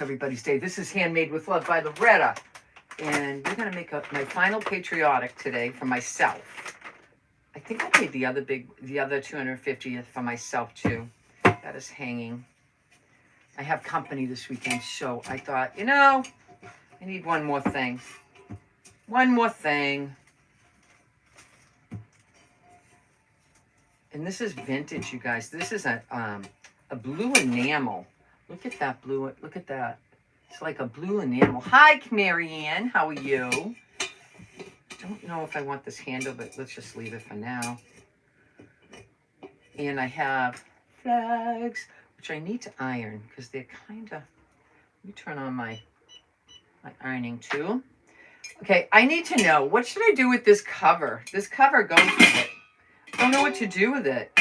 Everybody's Day. This is Handmade with Love by Loretta. And we're going to make up my final Patriotic today for myself. I think I made the other 250th for myself too. That is hanging. I have company this weekend, so I thought, you know, I need one more thing. One more thing. And this is vintage, you guys. This is a blue enamel. Look at that blue. Look at that. It's like a blue enamel. Hi, Marianne. How are you? Don't know if I want this handle, but let's just leave it for now. And I have flags, which I need to iron because they're kind of... Let me turn on my ironing tool. Okay, I need to know, what should I do with this cover? This cover goes with it. I don't know what to do with it.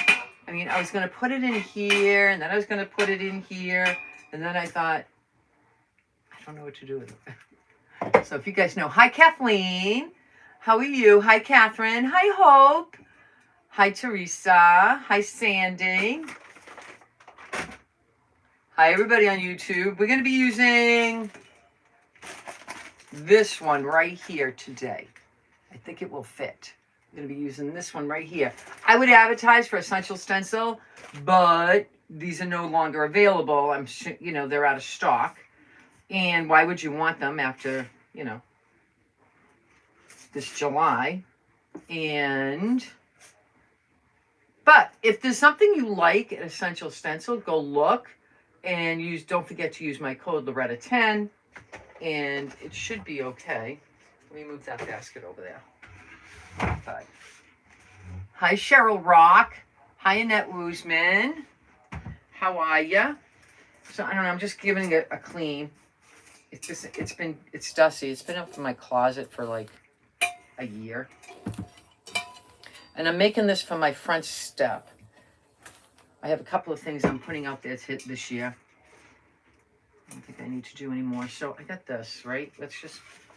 I mean, I was going to put it in here, and then I was going to put it in here, and then I thought, I don't know what to do with it. So if you guys know, hi, Kathleen. How are you? Hi, Catherine. Hi, Hope. Hi, Teresa. Hi, Sandy. Hi, everybody on YouTube. We're going to be using this one right here today. I think it will fit. I'm going to be using this one right here. I would advertise for Essential Stencil, but these are no longer available. I'm sure, you know, they're out of stock. And why would you want them after, you know, this July? But if there's something you like at Essential Stencil, go look and don't forget to use my code Loretta10, and it should be okay. Let me move that basket over there. Hi, Cheryl Rock. Hi, Annette Woosman. How are ya? So I don't know. I'm just giving it a clean. It's dusty. It's been up in my closet for like a year. And I'm making this for my front step. I have a couple of things I'm putting out there this year. I don't think I need to do any more. So I got this, right?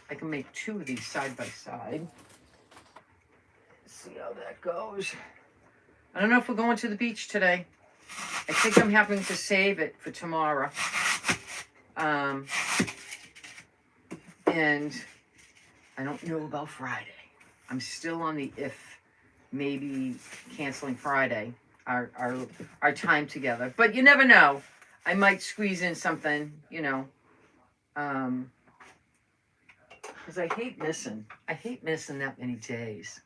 I can make two of these side by side. See how that goes. I don't know if we're going to the beach today. I think I'm having to save it for tomorrow. And I don't know about Friday. I'm still on the maybe canceling Friday, our time together. But you never know. I might squeeze in something, you know. Because I hate missing that many days.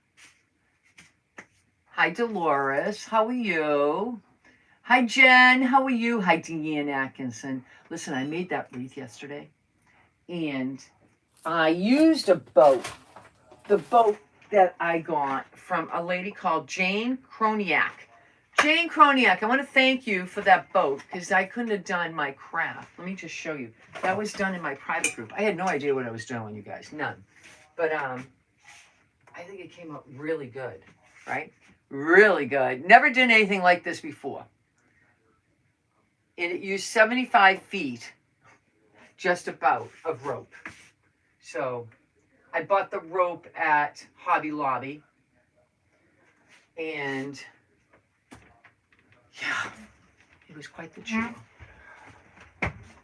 Hi, Dolores. How are you? Hi, Jen. How are you? Hi, Deanne Atkinson. Listen, I made that wreath yesterday. And I used a boat. The boat that I got from a lady called Jane Kroniak. Jane Kroniak, I want to thank you for that boat because I couldn't have done my craft. Let me just show you. That was done in my private group. I had no idea what I was doing, you guys. None. But I think it came out really good, right? Really good. Never did anything like this before. And it used 75 feet, just about, of rope. So I bought the rope at Hobby Lobby. And yeah, it was quite the chew.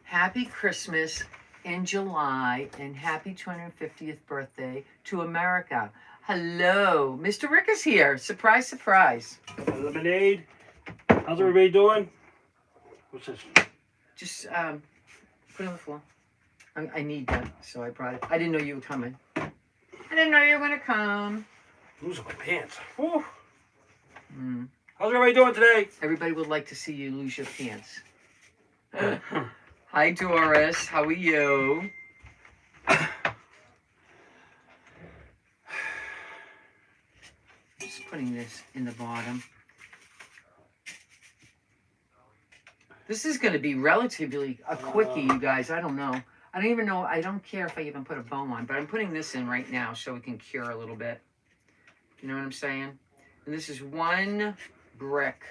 Happy Christmas in July and happy 250th birthday to America. Hello, Mr. Rick is here. Surprise, surprise. Lemonade. How's everybody doing? What's this? Just put it on the floor. I need that, so I brought it. I didn't know you were coming. I didn't know you were going to come. Losing my pants. Whew. Mm. How's everybody doing today? Everybody would like to see you lose your pants. Hi, Doris. How are you? Just putting this in the bottom. This is going to be relatively a quickie, you guys. I don't know. I don't even know. I don't care if I even put a bow on, but I'm putting this in right now so it can cure a little bit. You know what I'm saying? And this is one brick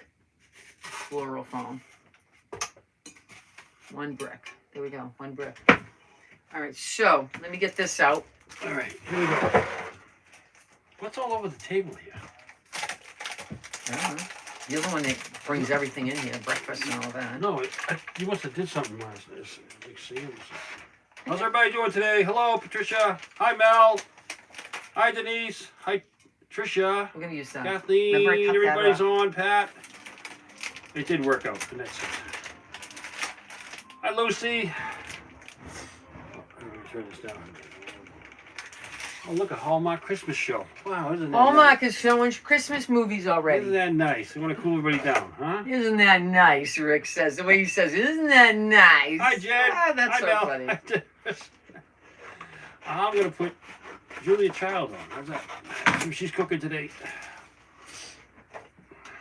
floral foam. One brick. There we go. One brick. All right. So let me get this out. All right. Here we go. What's all over the table here? I don't know. You're the one that brings everything in here, breakfast and all that. No, you must have did something last night. Like Sam. How's everybody doing today? Hello, Patricia. Hi, Mel. Hi, Denise. Hi, Tricia. We're gonna use that. Kathleen. Remember I cut that Everybody's up? on. Pat. It did work out. And that's it. Hi, Lucy. Oh, I'm gonna turn this down. Oh, look, a Hallmark Christmas show. Wow, isn't that Hallmark is showing Christmas movies nice? already. Isn't that nice? They want to cool everybody down, huh? Isn't that nice, Rick says. The way he says, isn't that nice? Hi, Jen. Ah, that's Hi, so Mel. funny. I'm going to put Julia Child on. How's that? See what she's cooking today.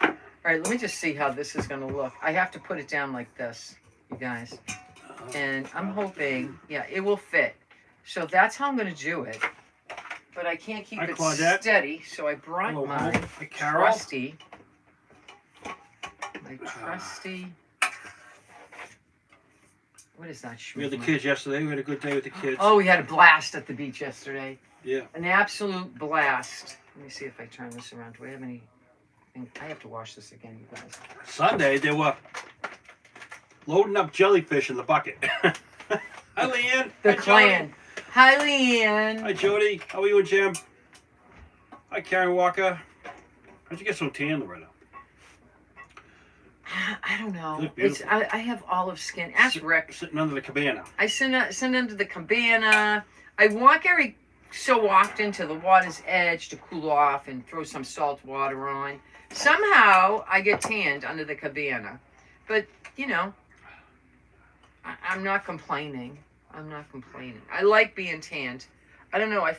All right, let me just see how this is going to look. I have to put it down like this, you guys. And I'm hoping, yeah, it will fit. So that's how I'm going to do it. But I can't keep Hi, it Claudette. steady, so I brought Hello, my Hi, Carol. trusty. What is that? We had the schmooze? kids yesterday. We had a good day with the kids. Oh, we had a blast at the beach yesterday. Yeah. An absolute blast. Let me see if I turn this around. Do I have any? I have to wash this again, you guys. Sunday, they were loading up jellyfish in the bucket. Hi, Leanne. The Hi, clan. Jody. Hi, Leanne. Hi, Jody. How are you and Jim? Hi, Karen Walker. How'd you get so tan, Loretta? I don't know. Look It's beautiful. I have olive skin. Ask Rick. Sitting under the cabana. I send into the cabana. I walk every so often to the water's edge to cool off and throw some salt water on. Somehow I get tanned under the cabana. But, you know, I'm not complaining. I'm not complaining. I like being tanned. I don't know. I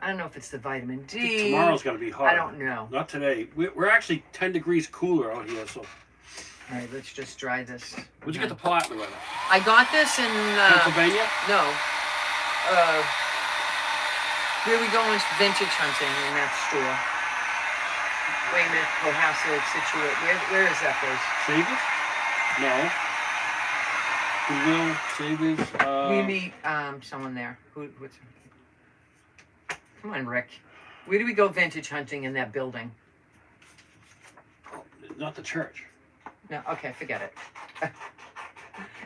don't know if it's the vitamin D. Tomorrow's going to be hot. I don't know. Not today. We're actually 10 degrees cooler out here, so. All right, let's just dry this. Where'd you get the pot, Loretta? I got this in Pennsylvania? no. Where we going vintage hunting in that store? Wait a minute, Cohasset, Situate. Where is that place? Savers? No. Goodwill, Savers. We meet someone there. What's? Come on, Rick. Where do we go vintage hunting in that building? Not the church. No, okay, forget it.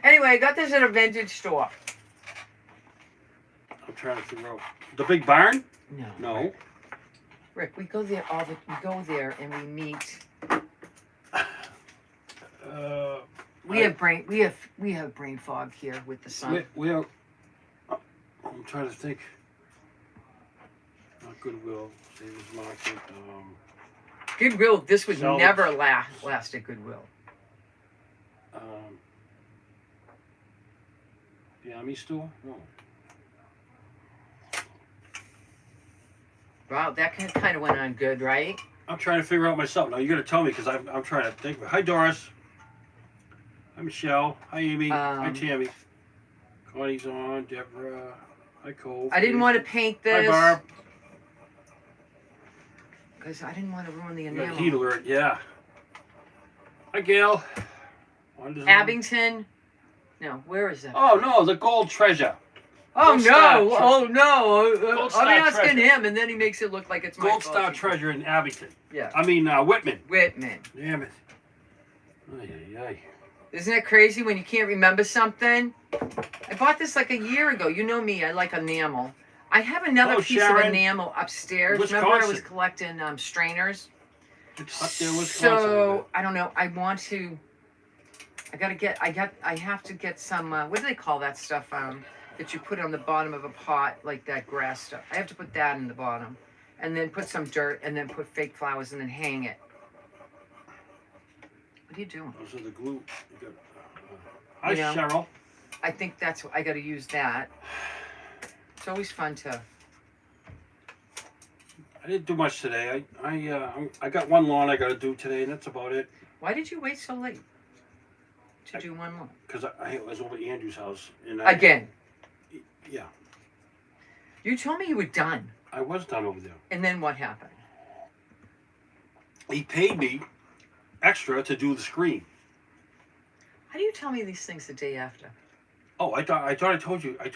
Anyway, I got this at a vintage store. I'm trying to figure out. The big barn? No. No. Rick, we go there we go there and we meet. We have brain fog here with the sun. We're I'm trying to think. Not Goodwill, Savers Market. Goodwill, this would Salvage. never last at Goodwill. The Army store? No. Wow, that kind of went on good, right? I'm trying to figure out myself. Now, you got to tell me because I'm trying to think. Hi, Doris. Hi, Michelle. Hi, Amy. Hi, Tammy. Connie's on. Deborah. Hi, Cole. I didn't want to paint Hi, this Barb. because I didn't want to ruin the You got enamel. heat alert. Yeah. Hi, Gail. Abington. No, where is that? Oh, no. The gold treasure. Oh Gold Star no! Oh no! Gold Star I'm asking treasure. him, and then he makes it look like it's my Gold fault. Star treasure in Abington. Yeah. I mean, Whitman. Whitman. Damn it. Ay, ay, ay. Isn't it crazy when you can't remember something? I bought this like a year ago. You know me, I like enamel. I have another Hello, piece Sharon. of enamel upstairs. Wisconsin. Remember I was collecting strainers? It's up there, Wisconsin. So, I don't know. I have to get some, what do they call that stuff that you put on the bottom of a pot, like that grass stuff? I have to put that in the bottom. And then put some dirt, and then put fake flowers, and then hang it. What are you doing? Those are the glue. You got, hi, You know. Cheryl. I think that's what I got to use that. It's always fun to. I didn't do much today. I got one lawn I got to do today, and that's about it. Why did you wait so late to do one more? Because I was over at Andrew's house. And Again. Yeah. You told me you were done, I was done over there. and then what happened? He paid me extra to do the screen. How do you tell me these things the day after? Oh, I thought I told you. The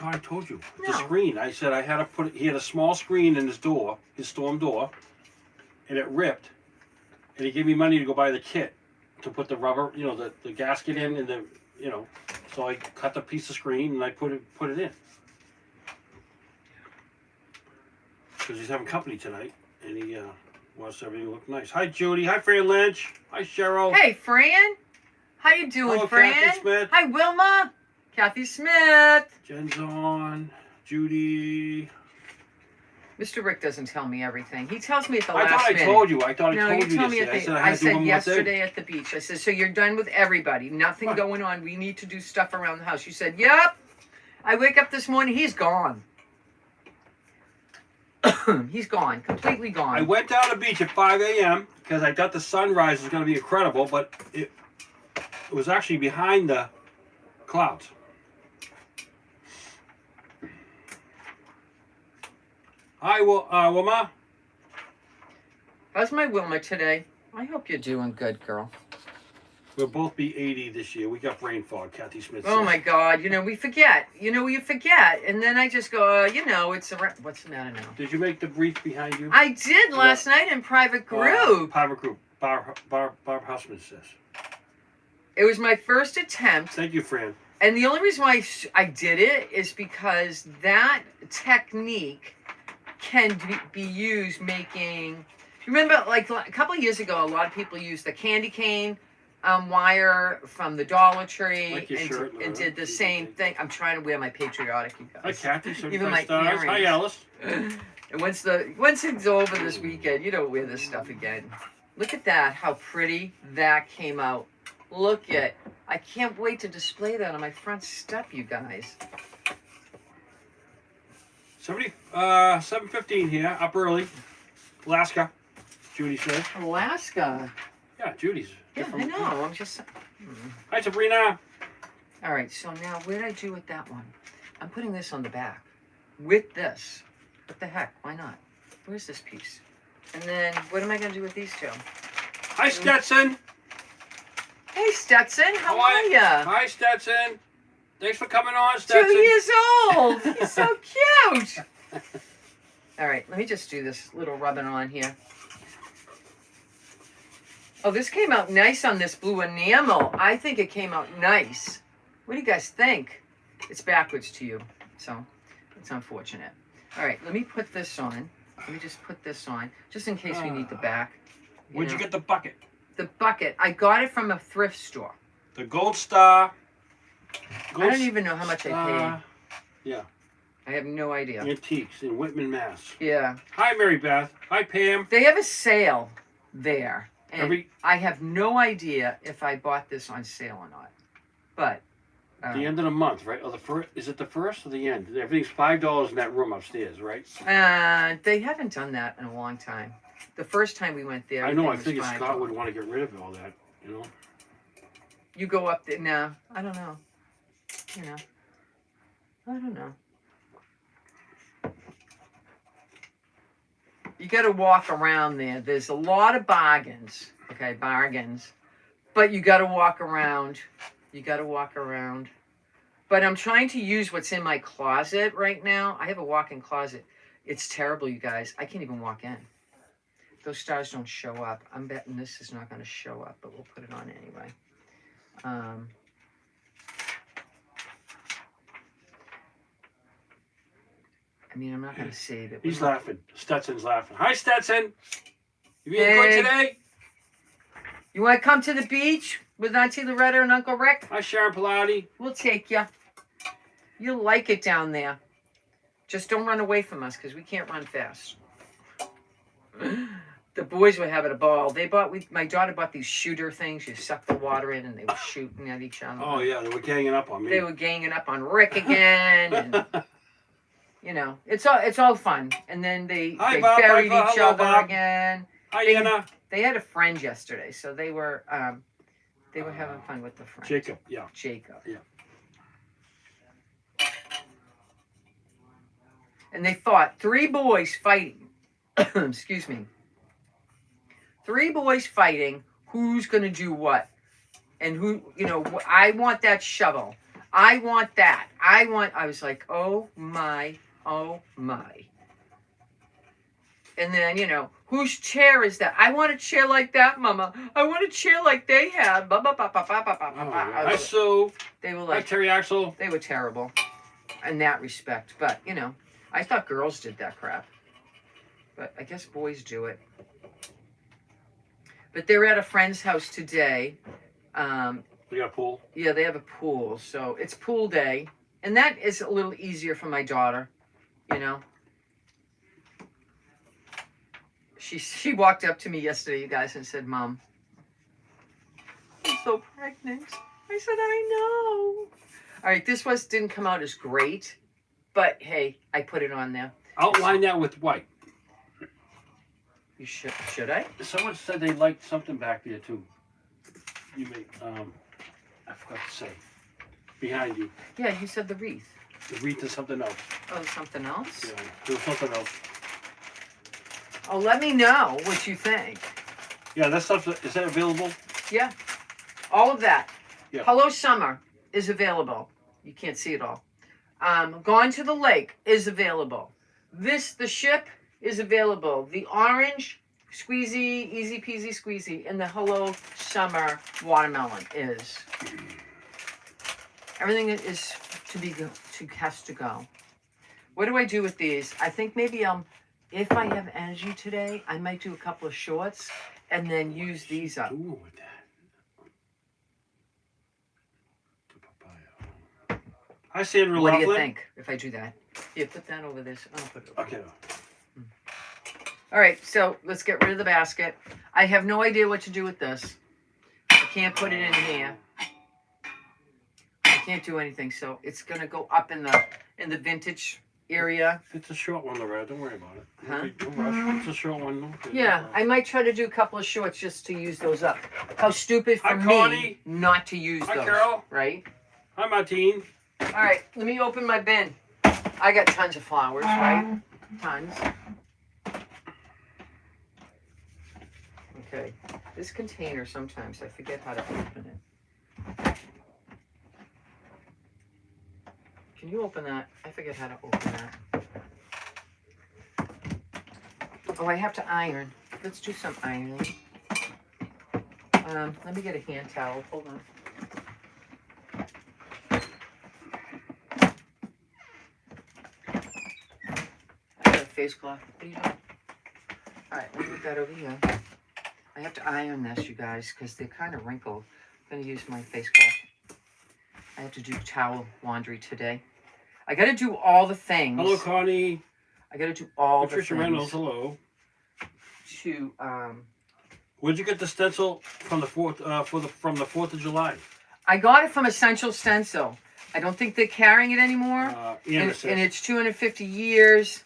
No. screen. I said I had to he had a small screen in his door, his storm door, and it ripped. and he gave me money to go buy the kit to put the rubber, the gasket in, and so I cut the piece of screen and I put it in. Because he's having company tonight, and he wants everything to look nice. Hi, Judy. Hi, Fran Lynch. Hi, Cheryl. Hey, Fran. How you doing, Hello, Fran? Kathy Smith. Hi, Wilma. Kathy Smith. Jen's on. Judy. Mr. Rick doesn't tell me everything. He tells me at the I last thought minute. I told you. I No, told you told me yesterday. I said one yesterday at the beach. I said, so you're done with everybody. Nothing What? going on. We need to do stuff around the house. You said, yep. I wake up this morning. He's gone. He's gone. Completely gone. I went down the beach at 5 a.m. because I thought the sunrise was going to be incredible, but it was actually behind the clouds. Hi, Wilma. How's my Wilma today? I hope you're doing good, girl. We'll both be 80 this year. We got brain fog, Kathy Smith says. Oh my God! We forget. You forget, and then I just go. It's what's the matter now? Did you make the wreath behind you? I did last night in private group. Private group. Barb Houseman says. It was my first attempt. Thank you, Fran. And the only reason why I did it is because that technique can be used making. Remember, like a couple of years ago, a lot of people used the candy cane wire from the Dollar Tree Like your shirt, and did the same thing. I'm trying to wear my Patriotic, you Hi, guys. Kathy. Even my 75 stars. earrings. Hi, Alice. And once it's over this weekend, you don't wear this stuff again. Look at that, how pretty that came out. Look at, I can't wait to display that on my front step, you guys. 7:15 here, up early. Alaska, Judy says. Alaska. Yeah, Judy's. Yeah, I know. I'm just. Hi, Sabrina. All right. So now, what did I do with that one? I'm putting this on the back with this. What the heck? Why not? Where's this piece? And then, what am I going to do with these two? Hi, Stetson. Hey, Stetson. How are you? Hi, Stetson. Thanks for coming on, Stetson. 2 years old. He's so cute. All right. Let me just do this little rubbing on here. Oh, this came out nice on this blue enamel. I think it came out nice. What do you guys think? It's backwards to you, so it's unfortunate. All right, let me put this on. Let me just put this on, just in case we need the back. Where'd you get the bucket? The bucket. I got it from a thrift store. The Gold Star. I don't even know how much I paid. Yeah. I have no idea. Antiques in Whitman, Mass. Yeah. Hi, Mary Beth. Hi, Pam. They have a sale there. And I I have no idea if I bought this on sale or not. But the end of the month, right? Or the first? Is it the first or the end? Everything's $5 in that room upstairs, right? they haven't done that in a long time. The first time we went there, I know. I everything was figured $5. Scott would want to get rid of all that. You know. You go up there. No, I don't know. I don't know. You got to walk around there. There's a lot of bargains. Okay, bargains. But you got to walk around. But I'm trying to use what's in my closet right now. I have a walk-in closet. It's terrible, you guys. I can't even walk in. Those stars don't show up. I'm betting this is not going to show up, but we'll put it on anyway. I mean, I'm not going to save it. He's laughing. Stetson's laughing. Hi, Stetson. You being good today? You want to come to the beach with Auntie Loretta and Uncle Rick? Hi, Sharon Pilati. We'll take you. You'll like it down there. Just don't run away from us because we can't run fast. The boys were having a ball. My daughter bought these shooter things. You suck the water in and they were shooting at each other. Oh, yeah. They were ganging up on me. They were ganging up on Rick again. And, it's all fun. And then they buried each other again. Hi, Anna. They had a friend yesterday, so they were having fun with the friend. Jacob, yeah. Jacob. Yeah. And they fought. 3 boys fighting. Excuse me. 3 boys fighting. Who's going to do what? And who, I want that shovel. I want that. I was like, oh my. And then, you know, whose chair is that? I want a chair like that, Mama. I want a chair like they have. Ba, ba, ba, ba, ba, ba, ba, ba, ba. Hi, Sue. They were Hi, like, Terry Axel. they were terrible in that respect. But, you know, I thought girls did that crap. But I guess boys do it. But they're at a friend's house today. We got a pool? Yeah, they have a pool. So it's pool day. And that is a little easier for my daughter, you know. She walked up to me yesterday, you guys, and said, Mom, I'm so pregnant. I said, I know. All right, this didn't come out as great, but hey, I put it on there. Outline that with white. You should I? Someone said they liked something back there too. You may, I forgot to say. Behind you. Yeah, you said the wreath. The wreath is something else. Oh, something else? Yeah, there was something else. Oh, let me know what you think. Yeah, that stuff, is that available? Yeah, all of that. Yeah. Hello Summer is available. You can't see it all. Gone to the Lake is available. The ship is available. The orange squeezy, easy peasy squeezy, and the Hello Summer watermelon is. Everything is has to go. What do I do with these? I think maybe if I have energy today, I might do a couple of shorts and then use these up. Ooh, with that. Hi, Sandra What do you Laughlin. think if I do that? Yeah, put that over this. I'll put it over. Okay. All right, so let's get rid of the basket. I have no idea what to do with this. I can't put it in here. I can't do anything, so it's gonna go up in the vintage area. It's a short one, Loretta. Don't worry about it. Huh? Don't rush. It's a short one. Okay. Yeah, I might try to do a couple of shorts just to use those up. How stupid for Hi, me Connie. not to use Hi, those, Carol. right? Hi, Martine. All right, let me open my bin. I got tons of flowers, right? Tons. Okay, this container, sometimes I forget how to open it. Can you open that? I forget how to open that. Oh, I have to iron. Let's do some ironing. Let me get a hand towel. Hold on. I got a face cloth. What are you doing? All right, let me put that over here. I have to iron this, you guys, because they're kind of wrinkled. I'm going to use my face cloth. I have to do towel laundry today. I got to do all the things. Hello, Connie. I got to do all Patricia the things. Reynolds, hello. To Where'd you get the stencil from the from the 4th of July? I got it from Essential Stencil. I don't think they're carrying it anymore. And it's 250 years.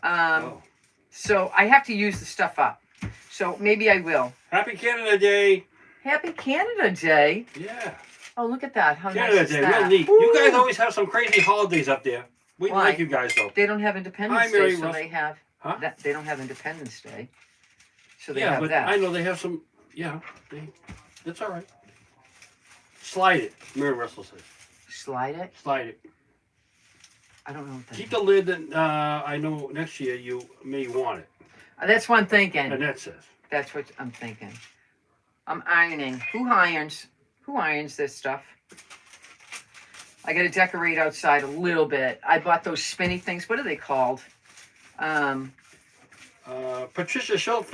So I have to use the stuff up. So maybe I will. Happy Canada Day. Happy Canada Day. Yeah. Oh, look at that. How Canada nice is Day, that? real neat. Woo! You guys always have some crazy holidays up there. We Why? like you guys though. They don't have Independence Hi, Mary Day, so Russ. they have Huh? that. They don't have Independence Day, so they Yeah, have but that. I know they have some. Yeah, that's all right. Slide it, Mary Russell says. Slide it. Slide it. I don't know what that Keep is. the lid. That I know next year you may want it. That's what I'm thinking. And that says. That's what I'm thinking. I'm ironing. Who irons? Who irons this stuff? I got to decorate outside a little bit. I bought those spinny things. What are they called? Patricia, she'll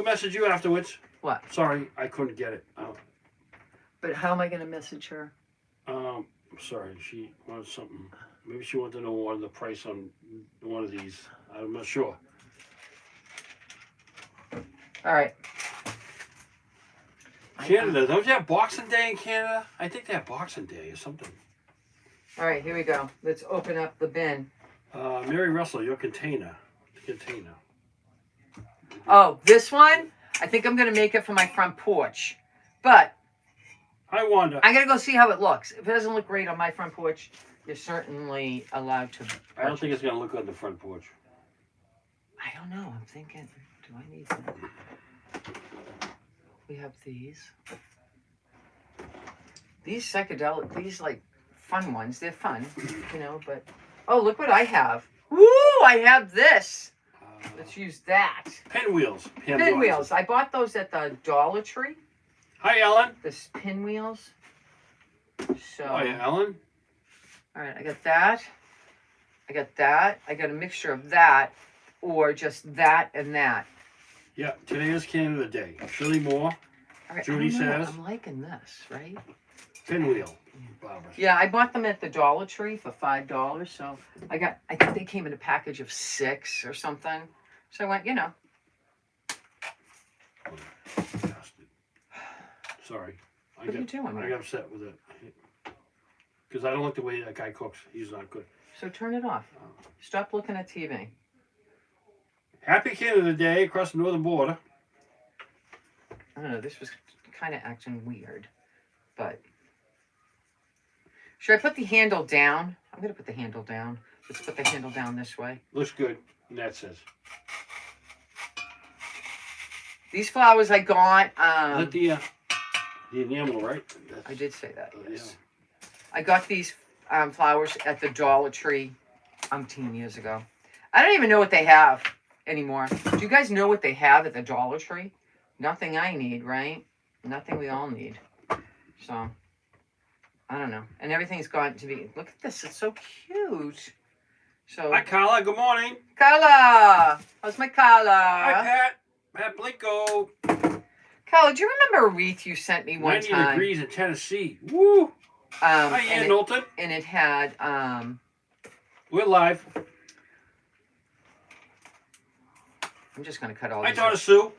message you afterwards. What? Sorry, I couldn't get it. But how am I going to message her? I'm sorry, she wanted something. Maybe she wanted to know what the price on one of these. I'm not sure. All right. Canada, don't you have Boxing Day in Canada? I think they have Boxing Day or something. All right, here we go. Let's open up the bin. Mary Russell, your container. Container. Oh, this one? I think I'm going to make it for my front porch. But Hi, Wanda. I got to go see how it looks. If it doesn't look great on my front porch, you're certainly allowed to. I don't think it's going to look good on the front porch. I don't know. I'm thinking, do I need that? We have these. These psychedelic, these like fun ones. They're fun, you know, but oh, look what I have. Woo! I have this. Let's use that. Pinwheels. Pinwheels. I bought those at the Dollar Tree. Hi, Ellen. The pinwheels. So. Hi, Ellen. All right, I got that. I got that. I got a mixture of that, or just that and that. Yeah, today is Canada Day. Shirley Moore. All right, Judy says. I'm liking this, right? Pinwheel. Barbara. Yeah, I bought them at the Dollar Tree for $5. So I think they came in a package of 6 or something. So I went, you know. Sorry. What are you doing? I got upset with it. Because I don't like the way that guy cooks. He's not good. So turn it off. Stop looking at TV. Happy Canada Day across the northern border. I don't know. This was kind of acting weird. But should I put the handle down? I'm going to put the handle down. Let's put the handle down this way. Looks good. And that says. These flowers I got. Is that the enamel, right? I did say that. Yes. Yeah. I got these flowers at the Dollar Tree umpteen years ago. I don't even know what they have anymore. Do you guys know what they have at the Dollar Tree? Nothing I need, right? Nothing we all need. So, I don't know. And everything's gone to be... Look at this. It's so cute. So. Hi, Carla. Good morning. Carla! How's my Carla? Hi, Pat. Pat Blinko. Carla, do you remember a wreath you sent me one 90 time? degrees in Tennessee. Woo! Hi, Ian Knowlton. And it had... We're live. I'm just going to cut all Hi, these Donna out. Sue.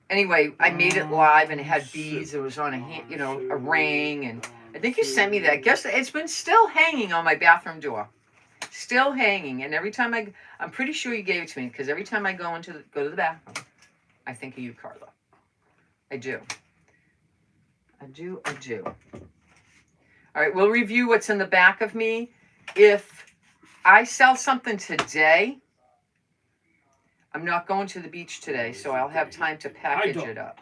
Anyway, I made it live and it had beads. It was on a ring, and I think you sent me that. Guess it's been still hanging on my bathroom door, still hanging. And every time I'm pretty sure you gave it to me because every time I go to the bathroom, I think of you, Carla. I do. All right, we'll review what's in the back of me. If I sell something today, I'm not going to the beach today, so I'll have time to package it up.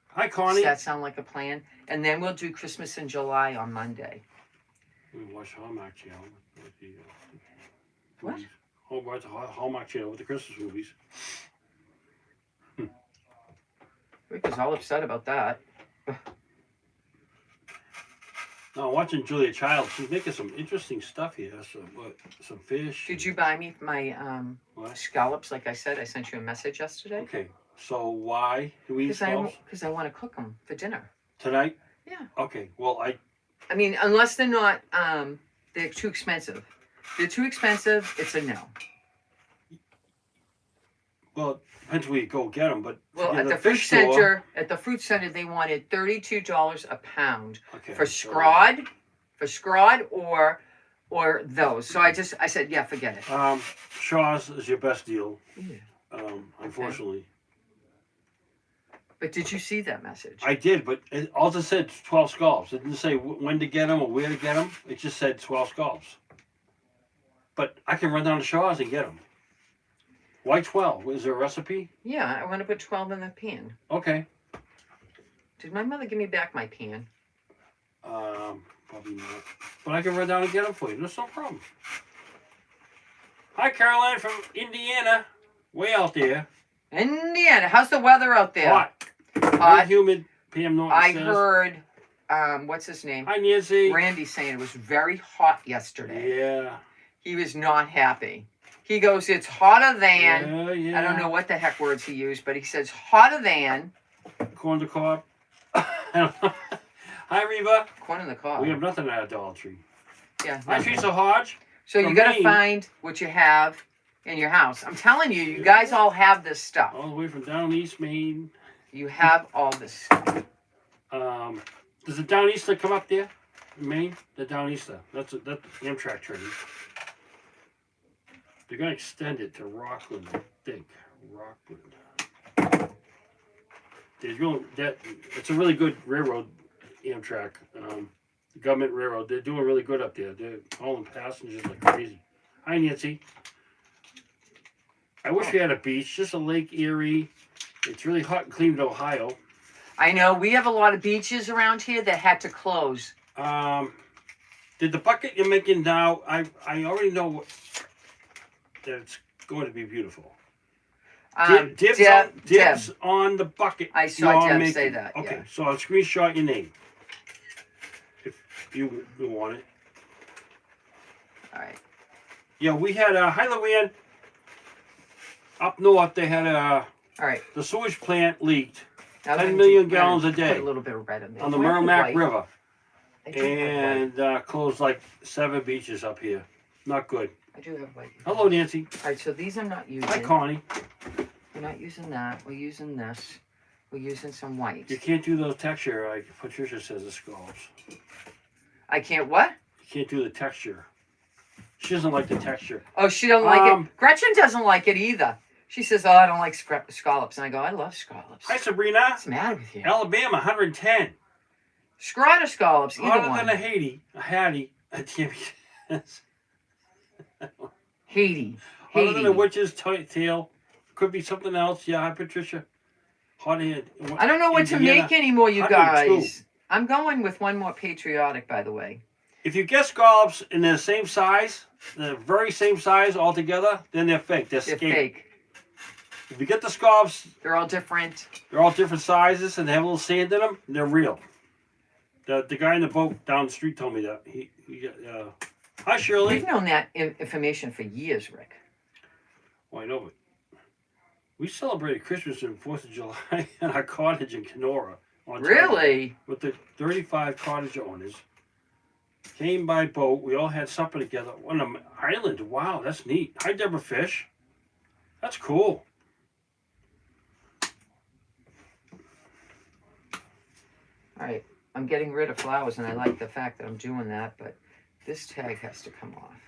Hi, Connie. Does that sound like a plan? And then we'll do Christmas in July on Monday. We watch Hallmark Channel with the What? movies. Watch the Hallmark Channel with the Christmas movies. Rick is all upset about that. No, watching Julia Child. She's making some interesting stuff here. Some fish. Did you buy me my What? scallops? Like I said, I sent you a message yesterday. Okay, so why do we eat scallops? Because I want to cook them for dinner. Tonight? Yeah. Okay, well, I mean, unless they're not, they're too expensive. If they're too expensive, it's a no. Well, depends where you go get them, but Well, yeah, at the fruit center, they wanted $32 a pound for scrod, or those. So I said, yeah, forget it. Shaw's is your best deal. Yeah. Unfortunately. But did you see that message? I did, but it also said 12 scallops. It didn't say when to get them or where to get them. It just said 12 scallops. But I can run down to Shaw's and get them. Why 12? Is there a recipe? Yeah, I want to put 12 in the pan. Okay. Did my mother give me back my pan? Probably not. But I can run down and get them for you. There's no problem. Hi, Caroline from Indiana. Way out there. Indiana, how's the weather out there? Hot. Very humid. Pam Norton I says. heard, what's his name? Hi, Nancy. Randy saying it was very hot yesterday. Yeah. He was not happy. He goes, it's hotter than, Yeah. I don't know what the heck words he used, but he says hotter than. Corn on the cob. Hi, Reba. Corn on the cob. We have nothing at our Dollar Tree. Yeah. Hi, Teresa Hodge. So you got to find what you have in your house. I'm telling you, you guys all have this stuff. All the way from down East Maine. You have all this stuff. Does the Down Easter come up there? In Maine? The Down Easter. That's Amtrak train. They're going to extend it to Rockland, I think. Rockland. It's a really good railroad, Amtrak. The government railroad. They're doing really good up there. They're hauling passengers like crazy. Hi, Nancy. I wish we had a beach, just a Lake Erie. It's really hot and clean in Ohio. I know. We have a lot of beaches around here that had to close. Did the bucket you're making now, I already know that it's going to be beautiful. Deb, Dibs on the bucket. I saw you're Deb say that. Okay, Yeah. so I'll screenshot your name if you want it. All right. Yeah, we had hi Luann. Up north, they had All right. the sewage plant leaked Now 10 million gallons a Put day a little bit of red in there. on the Do I have Merrimack white? River I do have white. and closed like 7 beaches up here. Not good. I do have white. Hello, Nancy. All right, so these I'm not using. Hi, Connie. We're not using that. We're using this. We're using some white. You can't do those texture like Patricia says, the scallops. I can't what? You can't do the texture. She doesn't like the texture. Oh, she don't like it? Gretchen doesn't like it either. She says, oh, I don't like scallops. And I go, I love scallops. Hi, Sabrina. What's the matter with you? Alabama, 110. Scrot or scallops, either Other one. than a Hattie. Haiti. Other than a witch's tail. Could be something else. Yeah, hi, Patricia. Hot hand. I don't know what Indiana, to make anymore, you 102. guys. I'm going with one more Patriotic, by the way. If you get scallops in the same size, the very same size altogether, then they're fake. They're fake. If you get the scallops, They're all different. they're all different sizes and they have a little sand in them, they're real. The guy in the boat down the street told me that. Hi, Shirley. We've known that information for years, Rick. Well, I know, but we celebrated Christmas and 4th of July in our cottage in Kenora. Really? With the 35 cottage owners. Came by boat. We all had supper together on an island. Wow, that's neat. Hi, Deborah Fish. That's cool. All right. I'm getting rid of flowers, and I like the fact that I'm doing that, but this tag has to come off.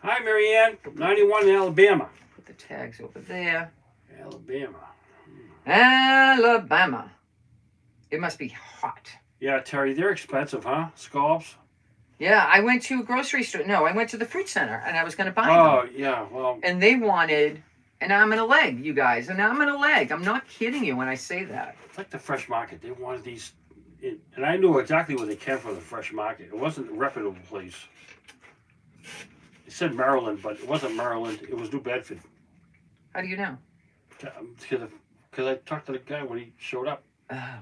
Hi, Marianne. 91 in Alabama. Put the tags over there. Alabama. Alabama. It must be hot. Yeah, Terry, they're expensive, huh? Scallops? Yeah, I went to a grocery store. No, I went to the fruit center, and I was going to buy them. Oh, yeah, well. And they wanted an arm and a leg, you guys. An arm and a leg. I'm not kidding you when I say that. It's like the fresh market. They wanted these. And I knew exactly where they came from, the fresh market. It wasn't a reputable place. It said Maryland, but it wasn't Maryland. It was New Bedford. How do you know? Because I talked to the guy when he showed up. Oh.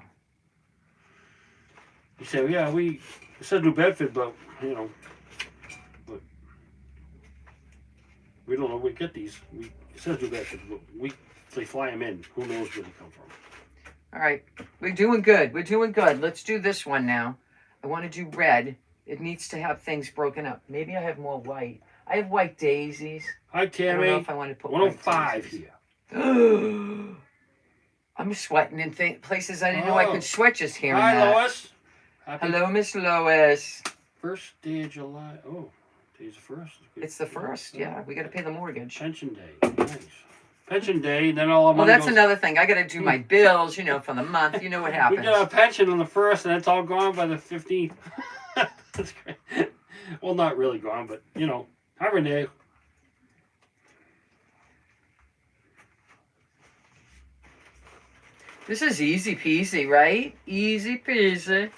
He said, yeah, it said New Bedford, but, but we don't know where we get these. It says New Bedford, but they fly them in. Who knows where they come from? All right. We're doing good. We're doing good. Let's do this one now. I want to do red. It needs to have things broken up. Maybe I have more white. I have white daisies. Hi, Tammy. I don't know if I want to put 105 here. I'm sweating in places I didn't know I could sweat just hearing Hi, that. Lois. Hello, Miss Lois. First day of July. Oh, today's the first. It's the first. Yeah, we got to pay the mortgage. Pension day. Nice. Pension day, and then all our money Well, that's goes. another thing. I got to do my bills, for the month. You know what happens. We get our pension on the 1st, and it's all gone by the 15th. That's great. Well, not really gone, but, Hi, Renee. This is easy peasy, right? Easy peasy.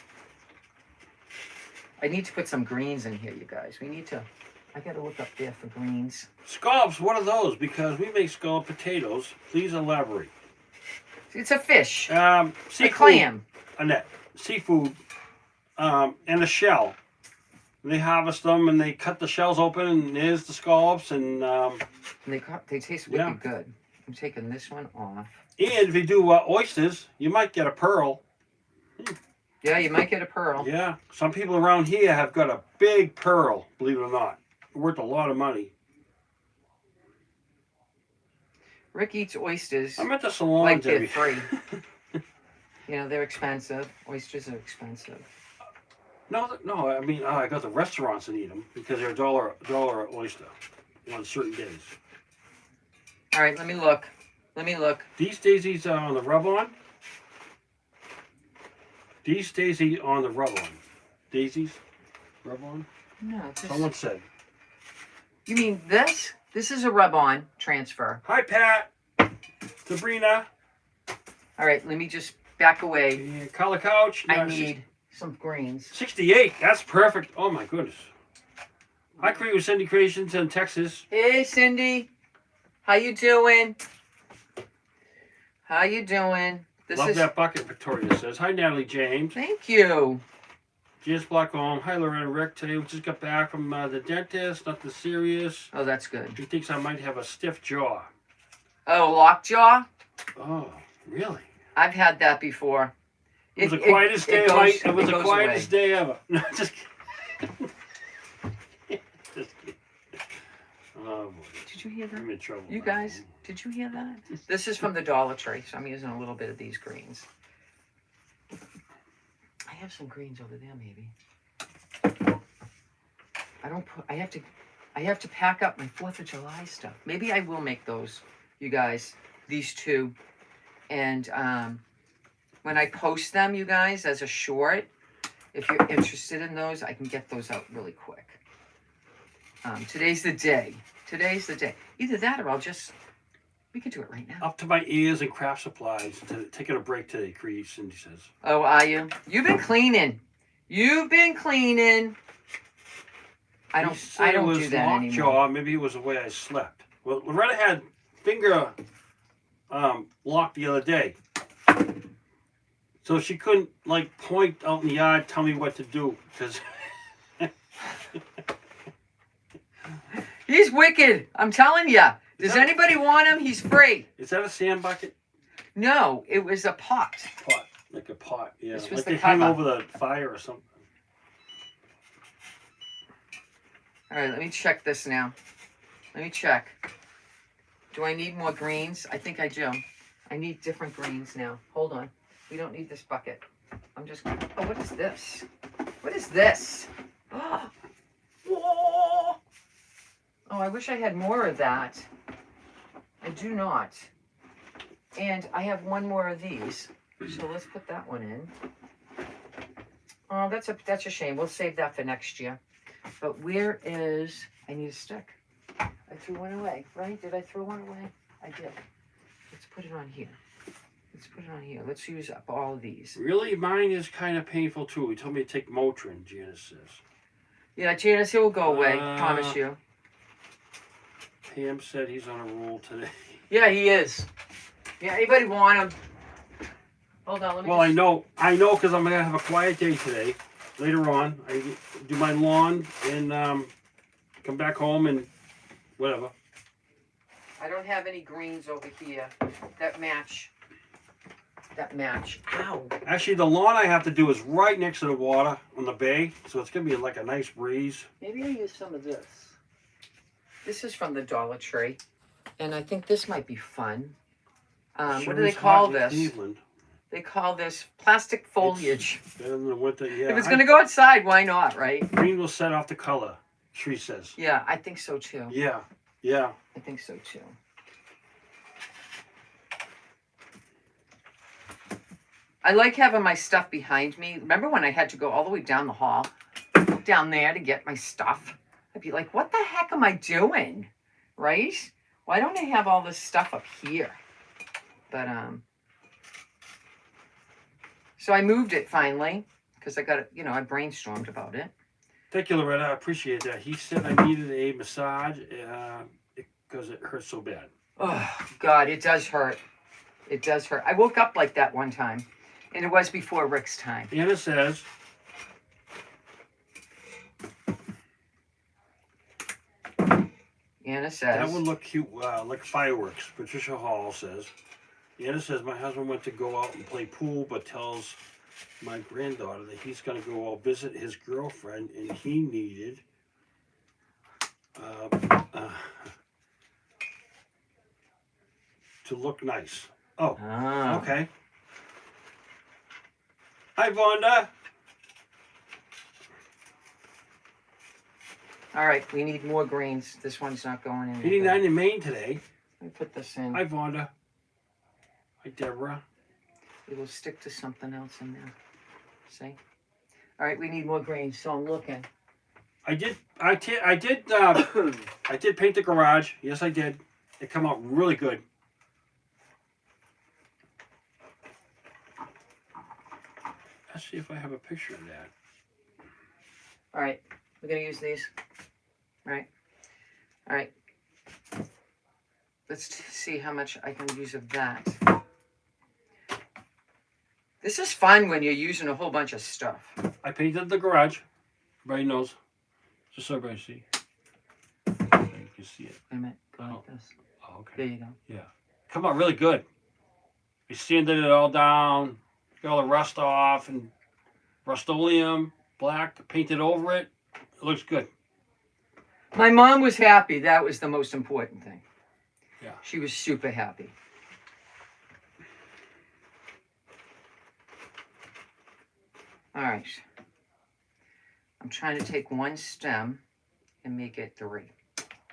I need to put some greens in here, you guys. I got to look up there for greens. Scallops, what are those? Because we make scallop potatoes. Please elaborate. It's a fish. Seafood. A clam. Annette. Seafood. And a shell. They harvest them and they cut the shells open and there's the scallops and they taste wicked good. I'm taking this one off. And if you do oysters, you might get a pearl. Yeah, you might get a pearl. Yeah. Some people around here have got a big pearl, believe it or not. Worth a lot of money. Rick eats oysters. I'm at the salon. Like they're free. They're expensive. Oysters are expensive. No. I mean, I got the restaurants that eat them because they're $1 an oyster on certain days. All right, let me look. These daisies are on the rub-on. These daisies on the rub-on. Daisies? Rub-on? No. Someone said. You mean this? This is a rub-on transfer. Hi, Pat. Sabrina. All right, let me just back away. Yeah, color couch. I need some greens. 68. That's perfect. Oh, my goodness. I create with Cindy Creations in Texas. Hey, Cindy. How you doing? How you doing? Love that bucket, Victoria says. Hi, Natalie James. Thank you. Janice Blackholm. Hi, Loretta Rick. Today we just got back from the dentist. Nothing serious. Oh, that's good. He thinks I might have a stiff jaw. Oh, lockjaw? Oh, really? I've had that before. It was the quietest day of my. It was the quietest day ever. No, just kidding. Just kidding. Oh boy. Did you hear that? I'm in trouble. You guys, did you hear that? This is from the Dollar Tree, so I'm using a little bit of these greens. I have some greens over there, maybe. I have to pack up my 4th of July stuff. Maybe I will make those, you guys, these two. And when I post them, you guys, as a short, if you're interested in those, I can get those out really quick. Today's the day. Today's the day. Either that or we can do it right now. Up to my ears in craft supplies. Taking a break today, Cree, Cindy says. Oh, are you? You've been cleaning. You've been cleaning. I don't do that anymore. Jaw. Maybe it was the way I slept. Well, Loretta had finger lock the other day. So she couldn't like point out in the yard, tell me what to do. Because he's wicked. I'm telling you. Does anybody want him? He's free. Is that a sand bucket? No, it was a pot. Pot. Like a pot, yeah. This was like the they hang cover. over the fire or something. All right, let me check this now. Let me check. Do I need more greens? I think I do. I need different greens now. Hold on. We don't need this bucket. I'm just... Oh, what is this? What is this? Oh, whoa. Oh, I wish I had more of that. I do not. And I have one more of these. So let's put that one in. Oh, that's a shame. We'll save that for next year. But where is... I need a stick. I threw one away, right? Did I throw one away? I did. Let's put it on here. Let's put it on here. Let's use up all of these. Really? Mine is kind of painful too. He told me to take Motrin, Janice says. Yeah, Janice, it will go away. Promise you. Pam said he's on a roll today. Yeah, he is. Yeah, anybody want him? Hold on, let me Well, I know because I'm going to have a quiet day today. Later on, I do my lawn and come back home and whatever. I don't have any greens over here that match. Ow. Actually, the lawn I have to do is right next to the water on the bay, so it's going to be like a nice breeze. Maybe I'll use some of this. This is from the Dollar Tree, and I think this might be fun. What do they call this? Cleveland. They call this plastic foliage. It's better than the winter, yeah. If it's going to go outside, why not, right? Green will set off the color, Shree says. Yeah, I think so too. Yeah, yeah. I think so too. I like having my stuff behind me. Remember when I had to go all the way down the hall, down there to get my stuff? I'd be like, what the heck am I doing? Right? Why don't I have all this stuff up here? But, so I moved it finally because I got it, I brainstormed about it. Thank you, Loretta. I appreciate that. He said I needed a massage because it hurts so bad. Oh, God, it does hurt. It does hurt. I woke up like that one time, and it was before Rick's time. Anna says, that would look cute, like fireworks. Patricia Hall says. Anna says, my husband went to go out and play pool, but tells my granddaughter that he's going to go out visit his girlfriend, and he needed to look nice. Oh, okay. Hi, Vonda. All right, we need more greens. This one's not going in. 89 in Maine today. Let me put this in. Hi, Vonda. Hi, Deborah. It will stick to something else in there. See? All right, we need more greens, so I'm looking. I did paint the garage. Yes, I did. It come out really good. Let's see if I have a picture of that. All right, we're gonna use these. All right. let's see how much I can use of that. This is fun when you're using a whole bunch of stuff. I painted the garage. Everybody knows. Just so everybody see. You can see it. Wait a minute. Go like this. Oh, okay. There you go. Yeah. Come out really good. I sanded it all down. Got all the rust off and Rust-Oleum, black, painted over it. It looks good. My mom was happy. That was the most important thing. Yeah. She was super happy. All right. I'm trying to take one stem and make it 3.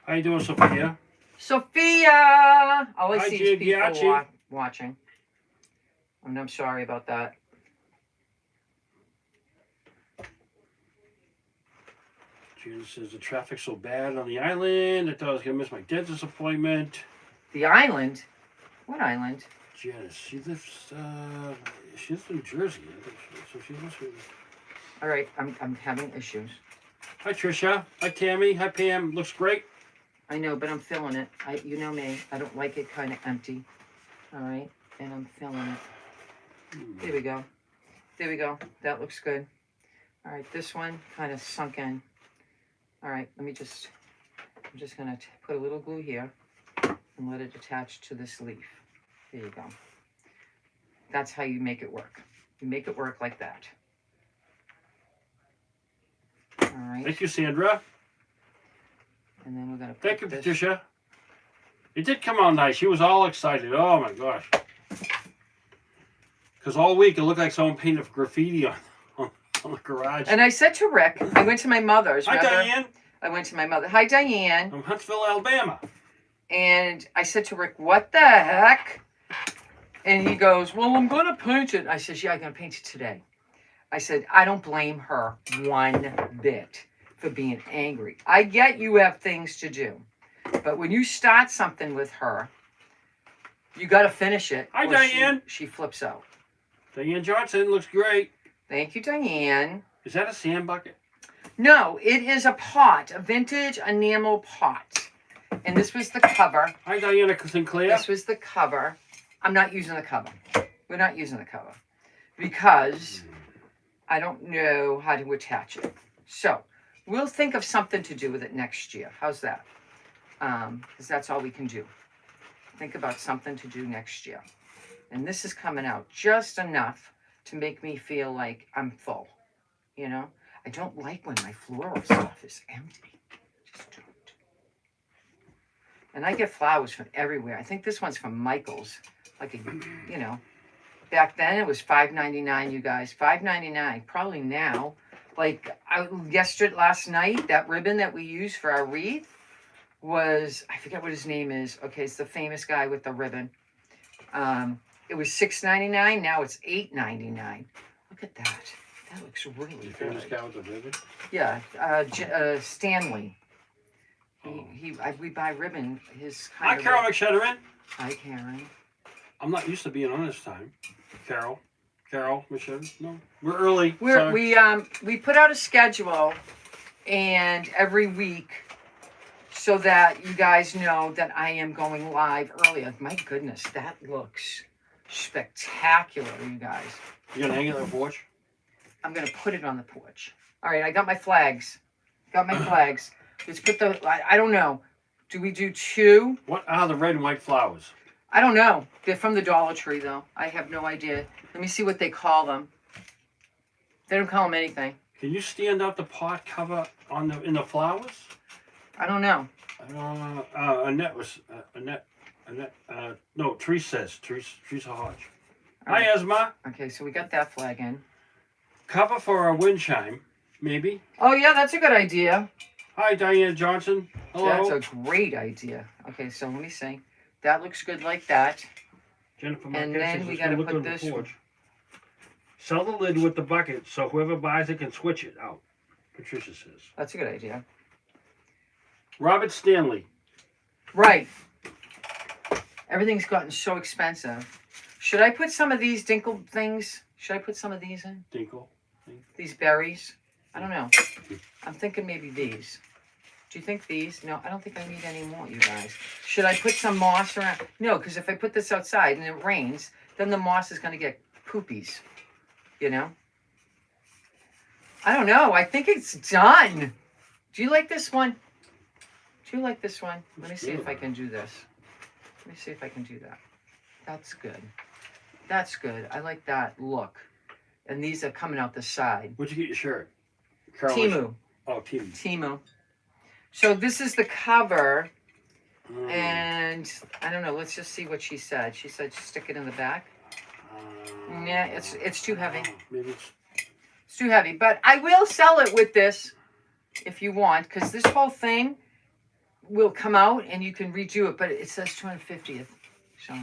How you doing, Sophia? Sophia! Always Hi, sees people Giachi. watching. And I'm sorry about that. Janice says the traffic's so bad on the island. I thought I was gonna miss my dentist appointment. The island? What island? Janice, she lives in New Jersey. I think so she lives in... All right, I'm having issues. Hi Trisha. Hi Tammy. Hi Pam. Looks great. I know, but I'm feeling it. You know me. I don't like it kind of empty. All right, and I'm feeling it. There we go. There we go. That looks good. All right, this one kind of sunk in. All right, I'm just going to put a little glue here and let it attach to this leaf. There you go. That's how you make it work. You make it work like that. All right. Thank you, Sandra. And then we're going to Thank you, this. Patricia. It did come out nice. She was all excited. Oh my gosh. Because all week it looked like someone painted graffiti on the garage. And I said to Rick, I went to my mother's. Hi, remember? Diane. I went to my mother. Hi, Diane. From Huntsville, Alabama. And I said to Rick, what the heck? And he goes, well, I'm going to paint it. I said, yeah, I'm going to paint it today. I said, I don't blame her one bit for being angry. I get you have things to do. But when you start something with her, you got to finish it. Hi, or Diane. She flips out. Diane Johnson looks great. Thank you, Diane. Is that a sand bucket? No, it is a pot, a vintage enamel pot. And this was the cover. Hi, Diana Sinclair. This was the cover. I'm not using the cover. We're not using the cover because I don't know how to attach it. So we'll think of something to do with it next year. How's that? Because that's all we can do. Think about something to do next year. And this is coming out just enough to make me feel like I'm full. You know? I don't like when my floral stuff is empty. Just don't. And I get flowers from everywhere. I think this one's from Michael's. Like, you know, back then it was $5.99, you guys. $5.99. Probably now. Like, last night, that ribbon that we used for our wreath was, I forget what his name is. Okay, it's the famous guy with the ribbon. It was $6.99. Now it's $8.99. Look at that. That looks really The good. famous guy with the ribbon? Yeah, Stanley. We buy ribbon. His kind Hi, of Carol McShedderin. Hi, Karen. I'm not used to being on this time. Carol McShedderin. No, we're early. Sorry. We put out a schedule, and every week, so that you guys know that I am going live earlier. My goodness, that looks spectacular, you guys. You gonna hang it on the porch? I'm gonna put it on the porch. All right, I got my flags. Let's put I don't know. Do we do 2? What are the red and white flowers? I don't know. They're from the Dollar Tree, though. I have no idea. Let me see what they call them. They don't call them anything. Can you stand up the pot cover in the flowers? I don't know. Annette was Annette. No, Teresa says Teresa Hodge. All Hi, right. Esma. Okay, so we got that flag in. Cover for a wind chime, maybe. Oh, yeah, that's a good idea. Hi, Diana Johnson. Hello. That's a great idea. Okay, so let me see. That looks good like that. Jennifer And Marquez then says we it's gotta gonna look put on the this porch. Sell the lid with the bucket so whoever buys it can switch it out. Patricia says. That's a good idea. Robert Stanley. Right. Everything's gotten so expensive. Should I put some of these dinkle things? Should I put some of these in? Dinkle. These berries? I don't know. I'm thinking maybe these. Do you think these? No, I don't think I need any more, you guys. Should I put some moss around? No, because if I put this outside and it rains, then the moss is going to get poopies, you know? I don't know. I think it's done. Do you like this one? Do you like this one? Let me see if I can do this. Let me see if I can do that. That's good. That's good. I like that look. And these are coming out the side. Where'd you get your shirt? Timu. Oh, Timu. Timu. So this is the cover. And I don't know. Let's just see what she said. She said stick it in the back. Yeah, it's too heavy. Maybe it's too heavy. But I will sell it with this if you want, because this whole thing will come out and you can redo it. But it says 250th. So,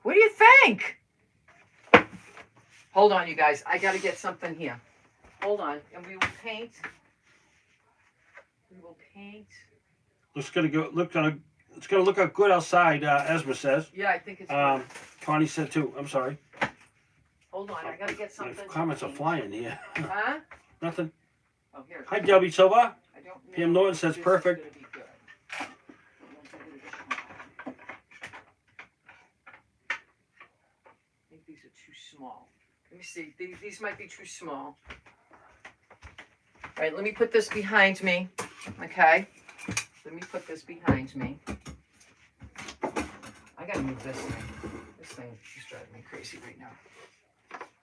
what do you think? Hold on, you guys. I got to get something here. Hold on, and we will paint. We will paint. It's gonna look good outside. Esma says. Yeah, I think it's good. Connie said too. I'm sorry. Hold on, I gotta get something. My comments are flying here. Huh? Nothing. Oh, here. Hi, Debbie Silva. I don't know. Pam Norton says This perfect. is gonna be good. I think these are too small. Let me see. These might be too small. All right, let me put this behind me. Okay. Let me put this behind me. I gotta move this thing. This thing is driving me crazy right now.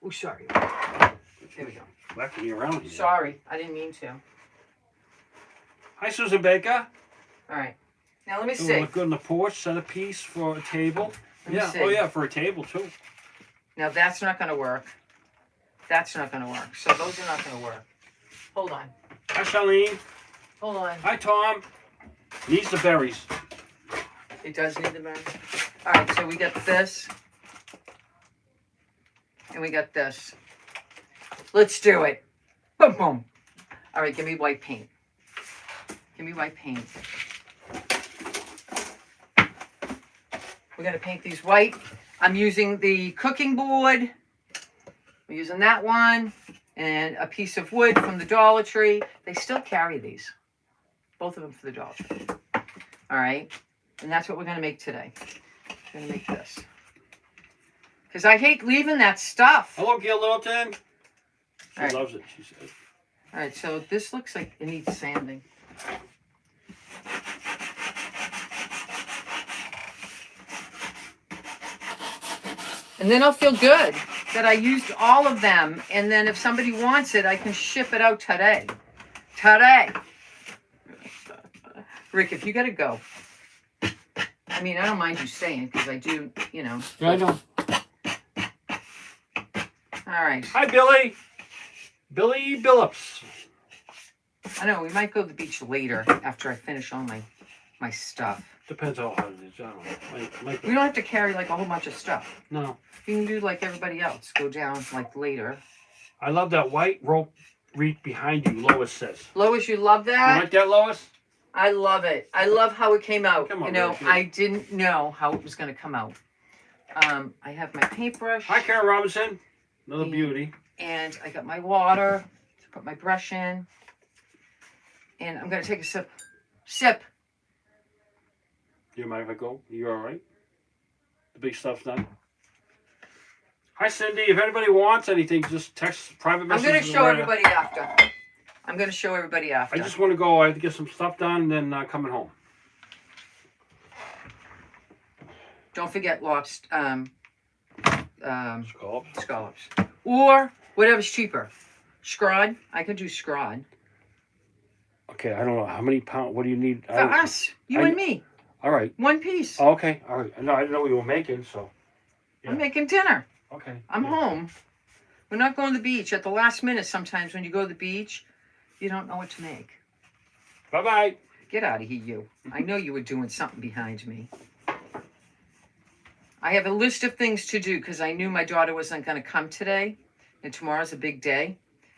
Oh, sorry. There we go. Whacking you around here. Sorry, I didn't mean to. Hi, Susan Baker. All right. Now let me It'll see. look good on the porch. Centerpiece for a table. Let me see. Oh yeah, for a table too. Now that's not gonna work. That's not gonna work. So those are not gonna work. Hold on. Hi, Charlene. Hold on. Hi, Tom. Needs the berries. It does need the berries. All right, so we got this. And we got this. Let's do it. Boom, boom. All right, give me white paint. Give me white paint. We're going to paint these white. I'm using the cooking board. I'm using that one. And a piece of wood from the Dollar Tree. They still carry these. Both of them for the Dollar Tree. All right. And that's what we're going to make today. We're going to make this. Because I hate leaving that stuff. Hello, Gail Littleton. She right. loves it, she says. All right, so this looks like it needs sanding. And then I'll feel good that I used all of them. And then if somebody wants it, I can ship it out today. Today. Rick, if you got to go. I mean, I don't mind you staying because I do, you know. Yeah, I know. All right. Hi, Billy. Billy Billups. I know, we might go to the beach later after I finish all my stuff. Depends how hot it is. I don't know. We don't have to carry like a whole bunch of stuff. No. You can do like everybody else. Go down like later. I love that white rope wreath behind you, Lois says. Lois, you love that? You like that, Lois? I love it. I love how it came out. Come on, you know, baby. I didn't know how it was going to come out. I have my paintbrush. Hi, Karen Robinson. Another beauty. And I got my water to put my brush in. And I'm going to take a sip. Sip. Do you mind if I go? You all right? The big stuff's done. Hi, Cindy. If anybody wants anything, just text private I'm message. going to show everybody after. I'm going to show everybody after. I just want to go. I have to get some stuff done, and then coming home. Don't forget scallops. Or whatever's cheaper. Scrod. I could do scrod. Okay, I don't know. How many pounds? What do you need? For us. You and me. All right. One piece. Oh, okay. All right. No, I didn't know what you were making, so. Yeah. I'm making dinner. Okay. I'm home. We're not going to the beach. At the last minute, sometimes when you go to the beach, you don't know what to make. Bye-bye. Get out of here, you. I know you were doing something behind me. I have a list of things to do because I knew my daughter wasn't going to come today. And tomorrow's a big day.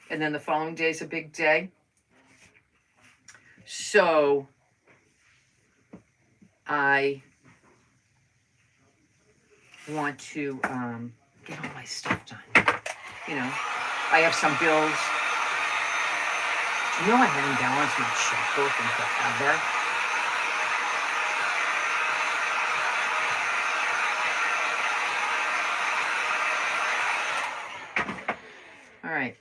And then the following day's a big day. So I want to get all my stuff done. You know, I have some bills You know I hadn't balanced my checkbook in forever. All right,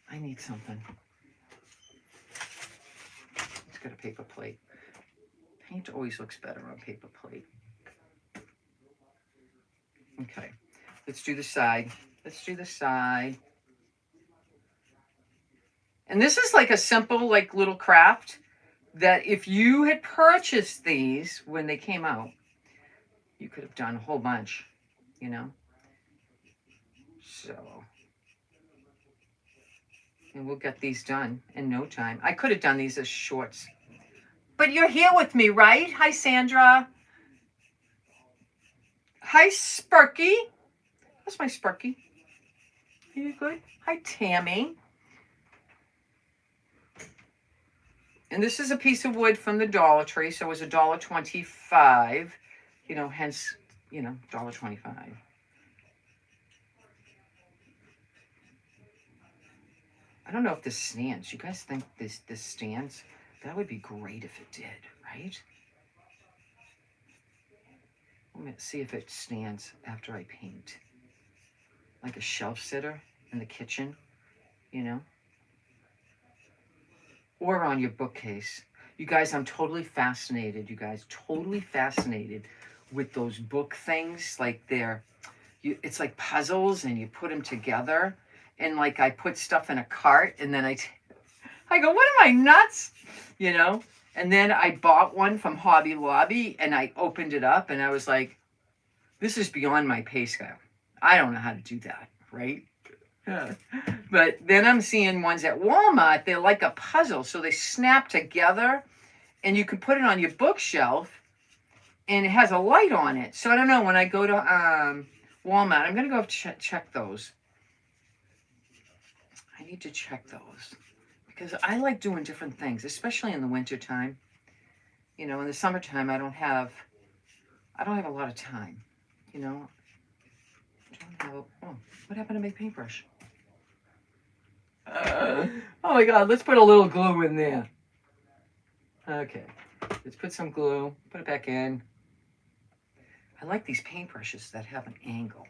I need something. Let's get a paper plate. Paint always looks better on paper plate. Okay, let's do the side. Let's do the side. And this is like a simple, like little craft that if you had purchased these when they came out, you could have done a whole bunch, you know? So, and we'll get these done in no time. I could have done these as shorts. But you're here with me, right? Hi, Sandra. Hi, Sparky. That's my Sparky. Are you good? Hi, Tammy. And this is a piece of wood from the Dollar Tree, so it was $1.25. You know, hence, you know, $1.25. I don't know if this stands. You guys think this stands? That would be great if it did, right? Let me see if it stands after I paint. Like a shelf sitter in the kitchen, you know? Or on your bookcase. You guys, I'm totally fascinated, you guys. Totally fascinated with those book things. Like it's like puzzles and you put them together. And like I put stuff in a cart and then I go, what am I, nuts? You know? And then I bought one from Hobby Lobby and I opened it up and I was like, this is beyond my pay scale. I don't know how to do that, right? But then I'm seeing ones at Walmart. They're like a puzzle. So they snap together and you can put it on your bookshelf and it has a light on it. So I don't know, when I go to Walmart, I'm going to go check those. I need to check those because I like doing different things, especially in the winter time. You know, in the summertime, I don't have a lot of time, you know. Oh, what happened to my paintbrush? Oh my God, let's put a little glue in there. Okay, let's put some glue, put it back in. I like these paintbrushes that have an angle.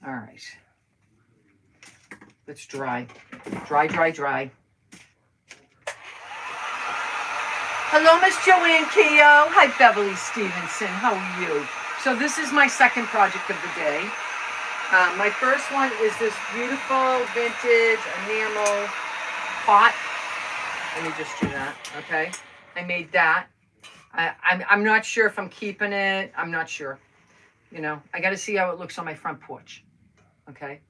All right. Let's dry. Dry, dry, dry. Hello, Miss Joanne Keogh. Hi, Beverly Stevenson. How are you? So this is my second project of the day. My first one is this beautiful vintage enamel pot. Let me just do that, okay? I made that. I'm not sure if I'm keeping it. I'm not sure. You know, I got to see how it looks on my front porch, okay?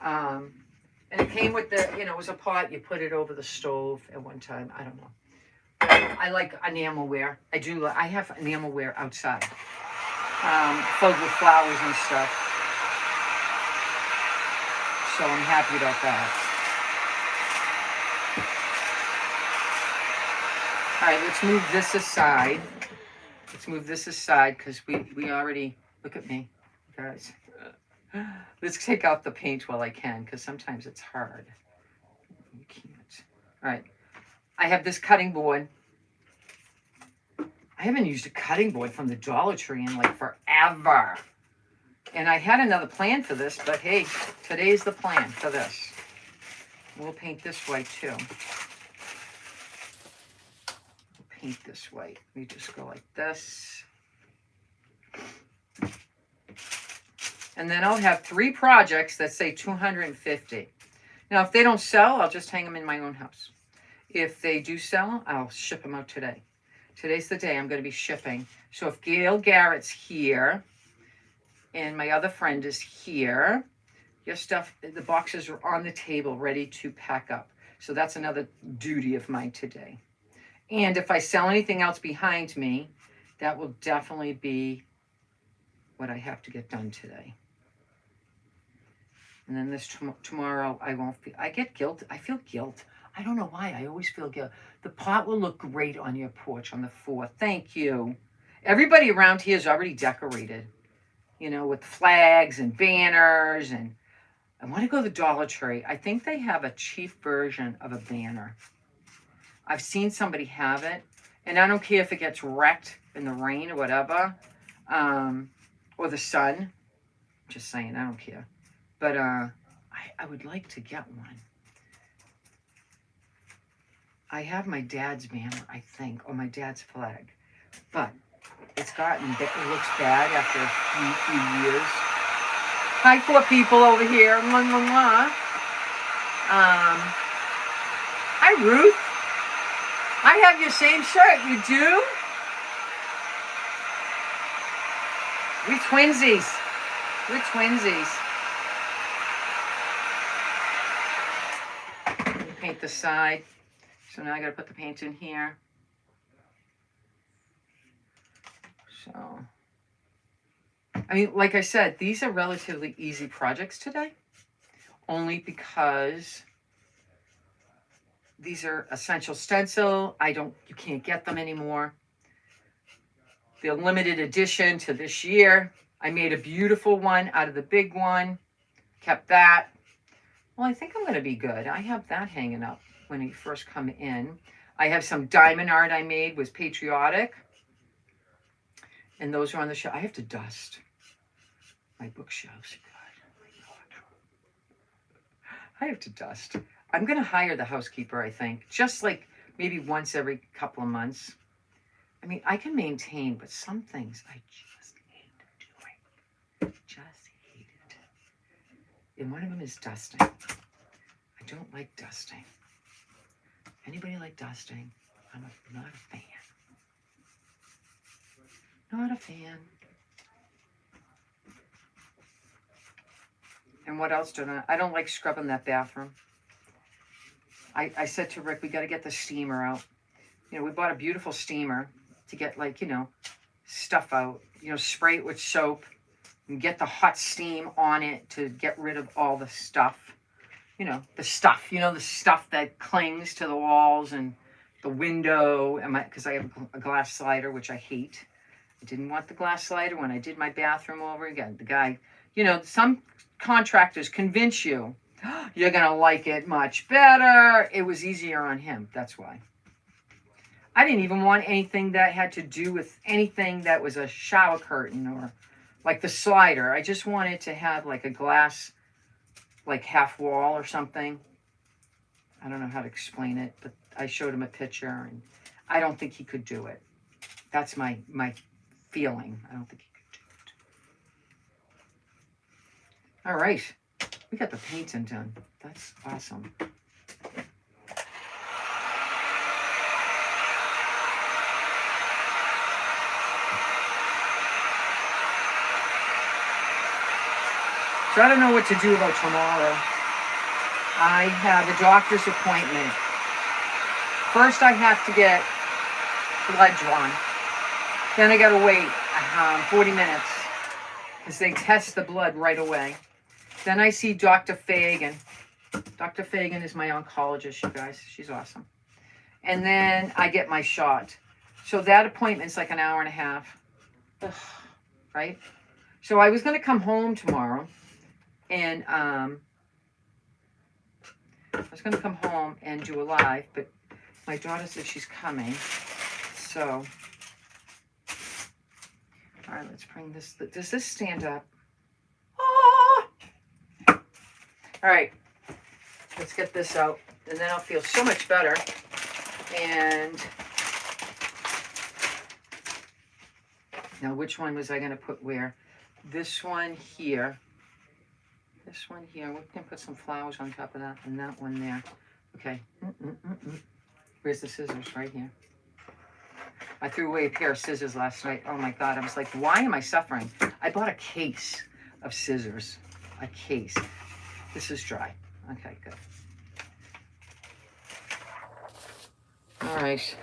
And it came with the, you know, it was a pot. You put it over the stove at one time. I don't know. I like enamelware. I have enamelware outside, filled with flowers and stuff. So I'm happy about that. All right, let's move this aside. Let's move this aside because we already, look at me, guys. Let's take out the paint while I can because sometimes it's hard. You can't. All right, I have this cutting board. I haven't used a cutting board from the Dollar Tree in like forever. And I had another plan for this, but hey, today's the plan for this. We'll paint this white too. We'll paint this white. We just go like this. And then I'll have 3 projects that say 250. Now, if they don't sell, I'll just hang them in my own house. If they do sell, I'll ship them out today. Today's the day I'm going to be shipping. So if Gail Garrett's here, and my other friend is here, your stuff, the boxes are on the table ready to pack up. So that's another duty of mine today. And if I sell anything else behind me, that will definitely be what I have to get done today. And then this tomorrow, I get guilt. I feel guilt. I don't know why. I always feel guilt. The pot will look great on your porch on the 4th. Thank you. Everybody around here is already decorated, you know, with flags and banners. And I want to go to the Dollar Tree. I think they have a cheap version of a banner. I've seen somebody have it, and I don't care if it gets wrecked in the rain or whatever, or the sun. Just saying, I don't care. But I would like to get one. I have my dad's banner, I think, or my dad's flag, but it looks bad after a few years. Hi, poor people over here. Mwah, mwah, mwah. Hi, Ruth. I have your same shirt. You do? We twinsies. We're twinsies. Let me paint the side. So now I got to put the paint in here. So, I mean, like I said, these are relatively easy projects today, only because these are Essential Stencil. You can't get them anymore. They're limited edition to this year. I made a beautiful one out of the big one, kept that. Well, I think I'm going to be good. I have that hanging up when you first come in. I have some diamond art I made with Patriotic. And those are on the shelf. I have to dust my bookshelves. I have to dust. I'm going to hire the housekeeper, I think. Just like maybe once every couple of months. I mean, I can maintain, but some things I just hate doing. Just hate it. And one of them is dusting. I don't like dusting. Anybody like dusting? I'm not a fan. Not a fan. And what else don't I don't like scrubbing that bathroom. I said to Rick, we got to get the steamer out. You know, we bought a beautiful steamer to get, like, you know, stuff out. You know, spray it with soap and get the hot steam on it to get rid of all the stuff. You know, the stuff that clings to the walls and the window. Because I have a glass slider, which I hate. I didn't want the glass slider when I did my bathroom over again. The guy, you know, some contractors convince you you're going to like it much better. It was easier on him. That's why. I didn't even want anything that had to do with anything that was a shower curtain or like the slider. I just wanted to have like a glass, like half wall or something. I don't know how to explain it, but I showed him a picture and I don't think he could do it. That's my feeling. I don't think he could do it. All right. We got the painting done. That's awesome. So I don't know what to do about tomorrow. I have a doctor's appointment. First, I have to get blood drawn. Then I got to wait 40 minutes because they test the blood right away. Then I see Dr. Fagan. Dr. Fagan is my oncologist, you guys. She's awesome. And then I get my shot. So that appointment's like an hour and a half. Ugh, right? So I was going to come home tomorrow. And I was going to come home and do a live, but my daughter said she's coming. So, all right, let's bring this. Does this stand up? Oh! All right, let's get this out, and then I'll feel so much better. And now, which one was I going to put where? This one here. This one here, we can put some flowers on top of that, and that one there. Okay. Where's the scissors? Right here. I threw away a pair of scissors last night. Oh my God, I was like, why am I suffering? I bought a case of scissors. A case. This is dry. Okay, good. All right.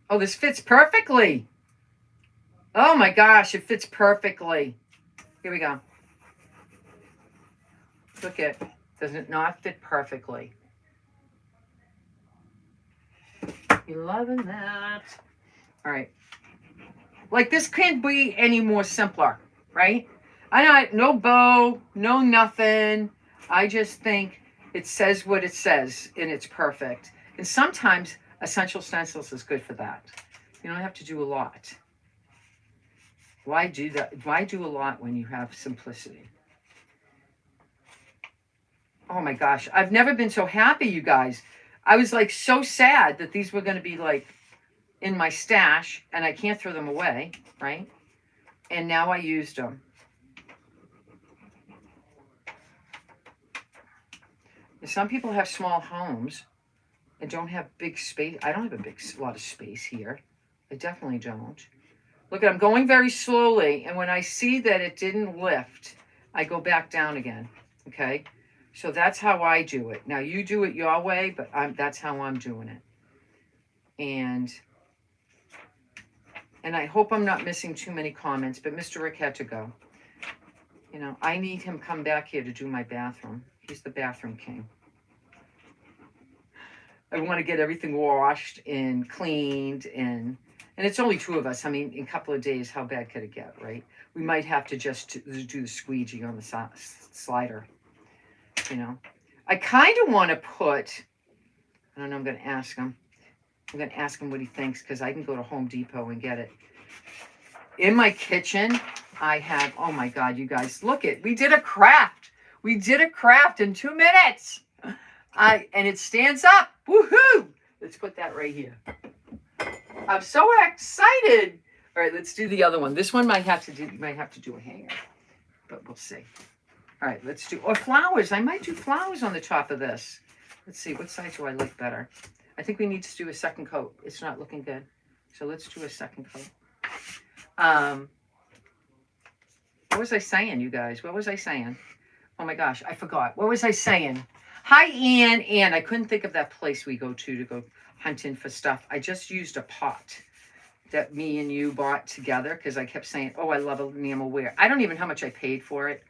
Oh, this fits perfectly. Oh my gosh, it fits perfectly. Here we go. Look at, does it not fit perfectly? You loving that? All right. Like this can't be any more simpler, right? I know, no bow, no nothing. I just think it says what it says and it's perfect. And sometimes Essential Stencils is good for that. You don't have to do a lot. Why do that? Why do a lot when you have simplicity? Oh my gosh, I've never been so happy, you guys. I was like so sad that these were going to be like in my stash and I can't throw them away, right? And now I used them. Some people have small homes and don't have big space. I don't have a lot of space here. I definitely don't. Look, I'm going very slowly, and when I see that it didn't lift, I go back down again, okay? So that's how I do it. Now, you do it your way, but that's how I'm doing it. And I hope I'm not missing too many comments, but Mr. Rick had to go. You know, I need him come back here to do my bathroom. He's the bathroom king. I want to get everything washed and cleaned, and it's only two of us. I mean, in a couple of days, how bad could it get, right? We might have to just do the squeegee on the slider, you know. I kind of want to put, I don't know, I'm going to ask him. I'm going to ask him what he thinks, because I can go to Home Depot and get it. In my kitchen, I have, oh my God, you guys, look it. We did a craft. We did a craft in 2 minutes. And it stands up. Woohoo! Let's put that right here. I'm so excited. All right, let's do the other one. This one might have to do a hanger, but we'll see. All right, let's do, or flowers. I might do flowers on the top of this. Let's see, what side do I like better? I think we need to do a second coat. It's not looking good. So let's do a second coat. What was I saying, you guys? What was I saying? Oh my gosh, I forgot. What was I saying? Hi, Ann. Ann, I couldn't think of that place we go to go hunting for stuff. I just used a pot that me and you bought together because I kept saying, oh, I love enamelware. I don't even know how much I paid for it.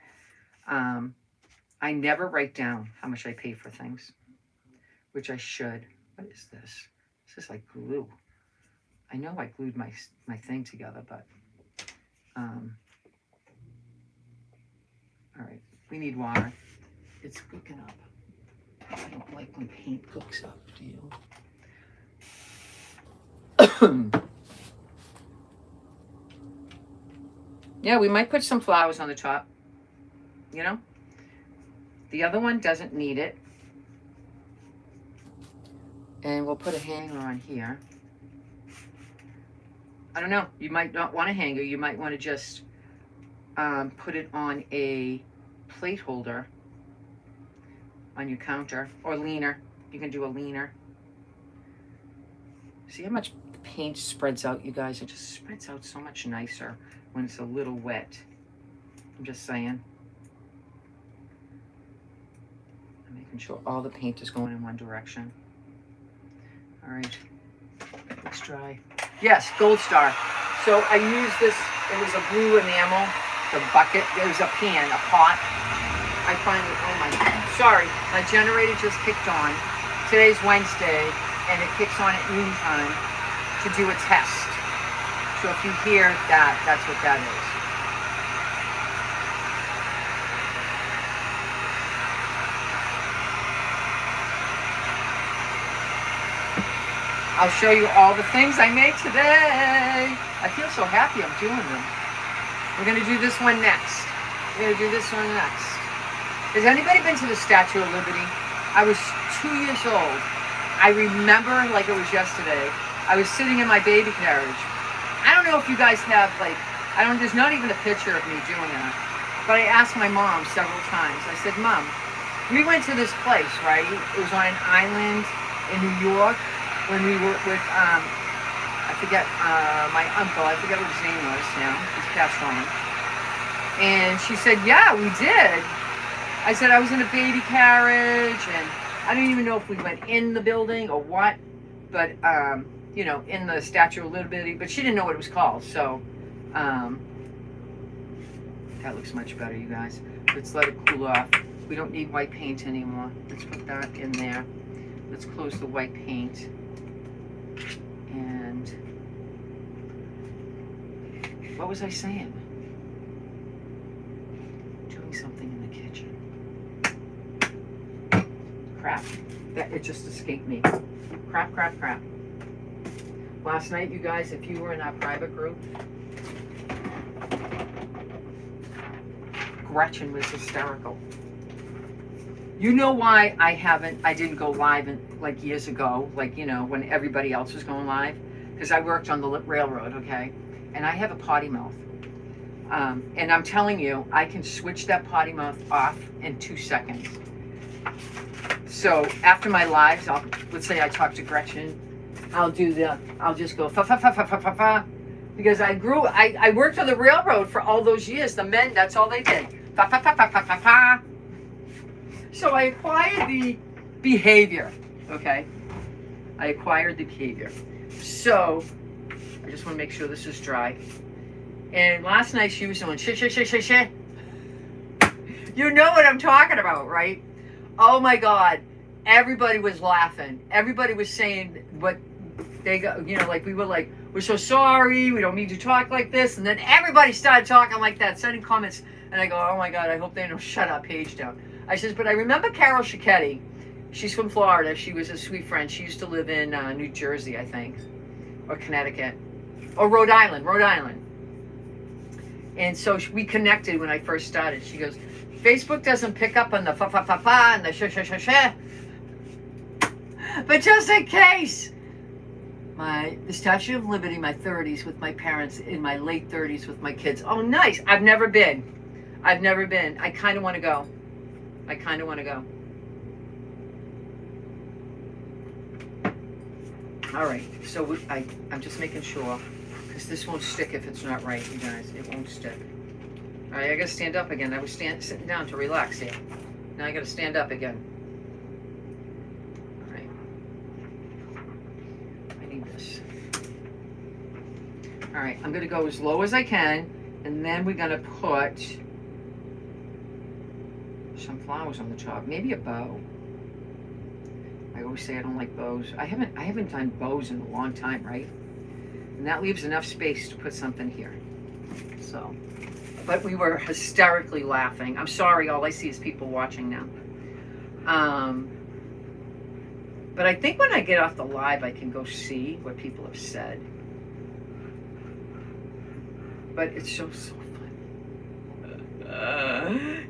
I never write down how much I pay for things, which I should. What is this? This is like glue. I know I glued my thing together, but all right, we need water. It's cooking up. I don't like when paint cooks up, do you? Yeah, we might put some flowers on the top, you know? The other one doesn't need it. And we'll put a hanger on here. I don't know. You might not want a hanger. You might want to just put it on a plate holder on your counter, or leaner. You can do a leaner. See how much paint spreads out, you guys? It just spreads out so much nicer when it's a little wet. I'm just saying. I'm making sure all the paint is going in one direction. All right, looks dry. Yes, Gold Star. So I used this, it was a blue enamel, the bucket, it was a pan, a pot. I finally, oh my God, sorry, my generator just kicked on. Today's Wednesday, and it kicks on at noontime to do a test. So if you hear that, that's what that is. I'll show you all the things I made today. I feel so happy I'm doing them. We're going to do this one next. We're going to do this one next. Has anybody been to the Statue of Liberty? I was 2 years old. I remember like it was yesterday. I was sitting in my baby carriage. I don't know if you guys have there's not even a picture of me doing that. But I asked my mom several times. I said, Mom, we went to this place, right? It was on an island in New York when we were with, I forget, my uncle. I forget what his name was now. He's passed on. And she said, yeah, we did. I said, I was in a baby carriage, and I don't even know if we went in the building or what, but, you know, in the Statue of Liberty, but she didn't know what it was called, so, that looks much better, you guys. Let's let it cool off. We don't need white paint anymore. Let's put that in there. Let's close the white paint. And what was I saying? kitchen. Crap. That it just escaped me. Crap, crap, crap. Last night, you guys, if you were in our private group, Gretchen was hysterical. You know why I didn't go live in, like years ago, like, you know, when everybody else was going live? Because I worked on the railroad, okay? And I have a potty mouth. And I'm telling you, I can switch that potty mouth off in 2 seconds. So after my lives, let's say I talk to Gretchen, I'll just go fa fa fa fa fa fa fa, because I worked on the railroad for all those years. The men, that's all they did. Fa fa fa fa fa fa fa. So I acquired the behavior, okay? I acquired the behavior. So I just want to make sure this is dry. And last night she was doing shit. You know what I'm talking about, right? Oh my God. Everybody was laughing. Everybody was saying what they got, you know, like we were like, we're so sorry, we don't need to talk like this. And then everybody started talking like that, sending comments. And I go, oh my God, I hope they don't shut up page down. I says, but I remember Carol Schicchetti. She's from Florida. She was a sweet friend. She used to live in New Jersey, I think, or Connecticut, or Rhode Island. And so we connected when I first started. She goes, Facebook doesn't pick up on the fa fa fa fa and the sh. But just in case, the Statue of Liberty, my 30s with my parents, in my late 30s with my kids. Oh, nice. I've never been. I kind of want to go. All right, so I'm just making sure, because this won't stick if it's not right, you guys. It won't stick. All right, I gotta stand up again. I was sitting down to relax here. Now I gotta stand up again. All right. I need this. All right, I'm gonna go as low as I can, and then we're gonna put some flowers on the top, maybe a bow. I always say I don't like bows. I haven't done bows in a long time, right? And that leaves enough space to put something here. So, but we were hysterically laughing. I'm sorry, all I see is people watching now. But I think when I get off the live, I can go see what people have said. But it's so fun.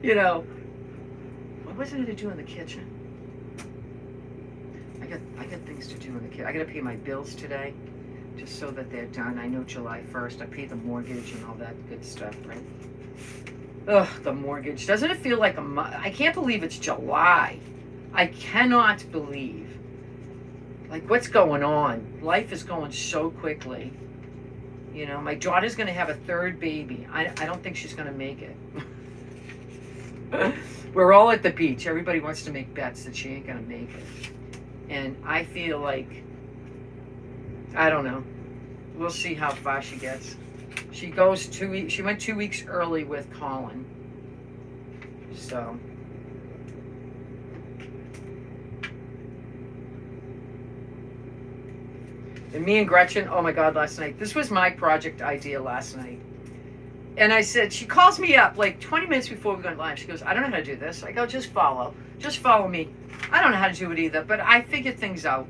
You know, what was I going to do in the kitchen? I got things to do in the kitchen. I got to pay my bills today, just so that they're done. I know July 1st. I paid the mortgage and all that good stuff, right? Ugh, the mortgage. Doesn't it feel like a month? I can't believe it's July. I cannot believe. Like, what's going on? Life is going so quickly. You know, my daughter's going to have a third baby. I don't think she's going to make it. We're all at the beach. Everybody wants to make bets that she ain't going to make it. And I feel like, I don't know. We'll see how far she gets. She goes 2 weeks. She went 2 weeks early with Colin. So. And me and Gretchen, oh my God, last night. This was my project idea last night. And I said, she calls me up like 20 minutes before we went live. She goes, I don't know how to do this. I go, just follow. Just follow me. I don't know how to do it either, but I figured things out.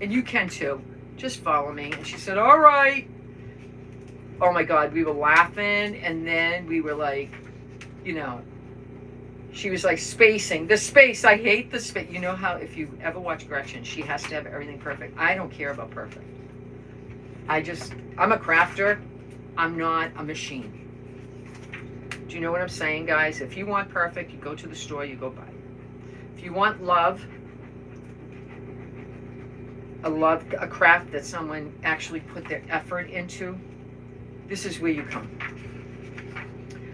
And you can too. Just follow me. And she said, all right. Oh my God, we were laughing. And then we were like, you know, she was like spacing. The space, I hate the space. You know how if you ever watch Gretchen, she has to have everything perfect. I don't care about perfect. I'm a crafter. I'm not a machine. Do you know what I'm saying, guys? If you want perfect, you go to the store, you go buy it. If you want love, a craft that someone actually put their effort into, this is where you come.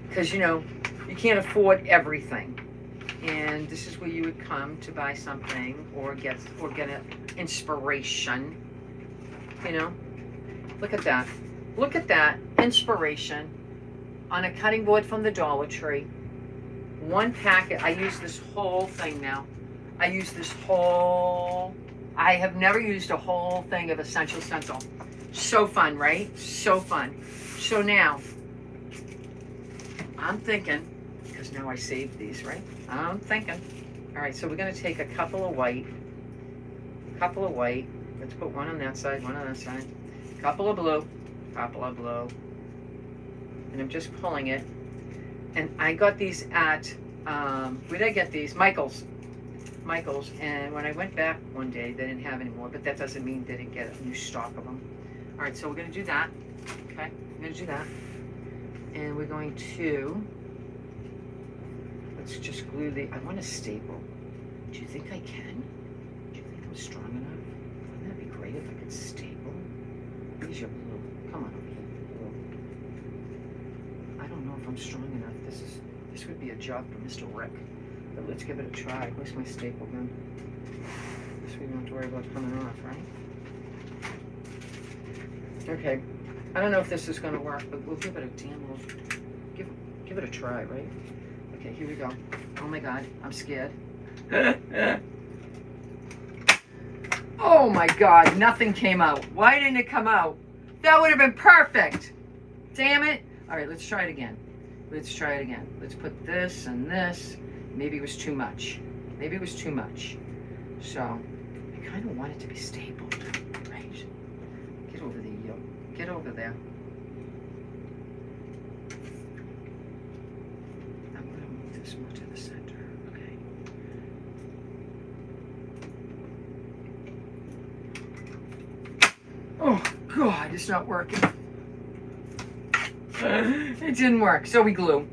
Because, you know, you can't afford everything. And this is where you would come to buy something or get an inspiration. You know? Look at that. Look at that. Inspiration. On a cutting board from the Dollar Tree. One packet. I use this whole thing now. I have never used a whole thing of Essential Stencil. So fun, right? So fun. So now, I'm thinking, because now I saved these, right? I'm thinking. All right, so we're gonna take a couple of white. Let's put one on that side, one on that side. Couple of blue. And I'm just pulling it. And I got these at, where did I get these? Michael's. And when I went back one day, they didn't have any more, but that doesn't mean they didn't get a new stock of them. All right, so we're gonna do that. Okay, we're gonna do that. And we're going to, let's just glue I want a staple. Do you think I can? Do you think I'm strong enough? Wouldn't that be great if I could staple? Where's your blue? Come on over here, blue. I don't know if I'm strong enough. This would be a job for Mr. Rick. But let's give it a try. Where's my staple gun? This we don't have to worry about coming off, right? Okay. I don't know if this is going to work, but we'll give it a give it a try, right? Okay, here we go. Oh my God, I'm scared. Oh my God, nothing came out. Why didn't it come out? That would have been perfect. Damn it. All right, let's try it again. Let's put this and this. Maybe it was too much. So, I kind of want it to be stapled, right? Get over there, yo. Get over there. I'm going to move this more to the center, okay? Oh, God, it's not working. It didn't work, so we glue.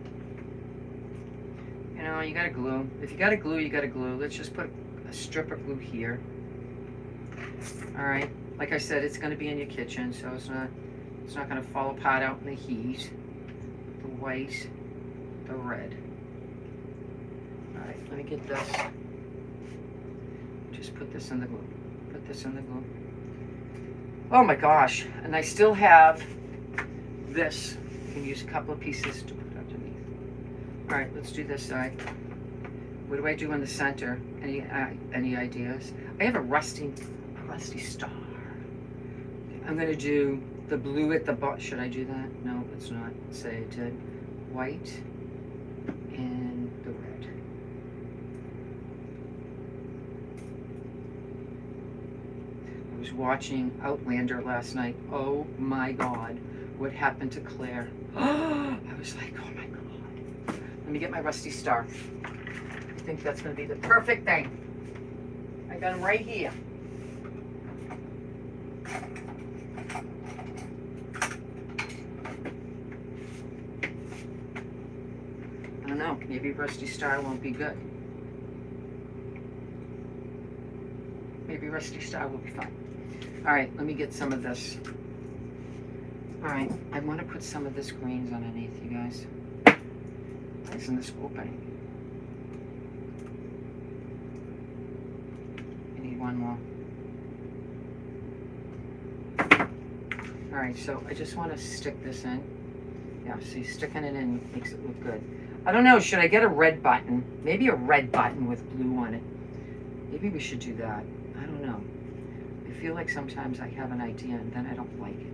You know, you gotta glue. If you gotta glue, you gotta glue. Let's just put a strip of glue here. All right. Like I said, it's gonna be in your kitchen, so it's not gonna fall apart out in the heat. The white, the red. All right. Let me get this. Just put this in the glue. Oh my gosh! And I still have this. You can use a couple of pieces to put underneath. All right, let's do this side. What do I do in the center? Any ideas? I have a rusty star. I'm gonna do the blue at the bottom. Should I do that? No, let's not. Say I did white and the red. I was watching Outlander last night. Oh my God, what happened to Claire? I was like, oh my God. Let me get my rusty star. I think that's going to be the perfect thing. I got him right here. I don't know. Maybe rusty star won't be good. Maybe rusty star will be fine. All right, let me get some of this. All right, I want to put some of this greens underneath, you guys. Isn't this opening? I need one more. All right, so I just want to stick this in. Yeah, see, sticking it in makes it look good. I don't know, should I get a red button? Maybe a red button with blue on it. Maybe we should do that. I don't know. I feel like sometimes I have an idea and then I don't like it.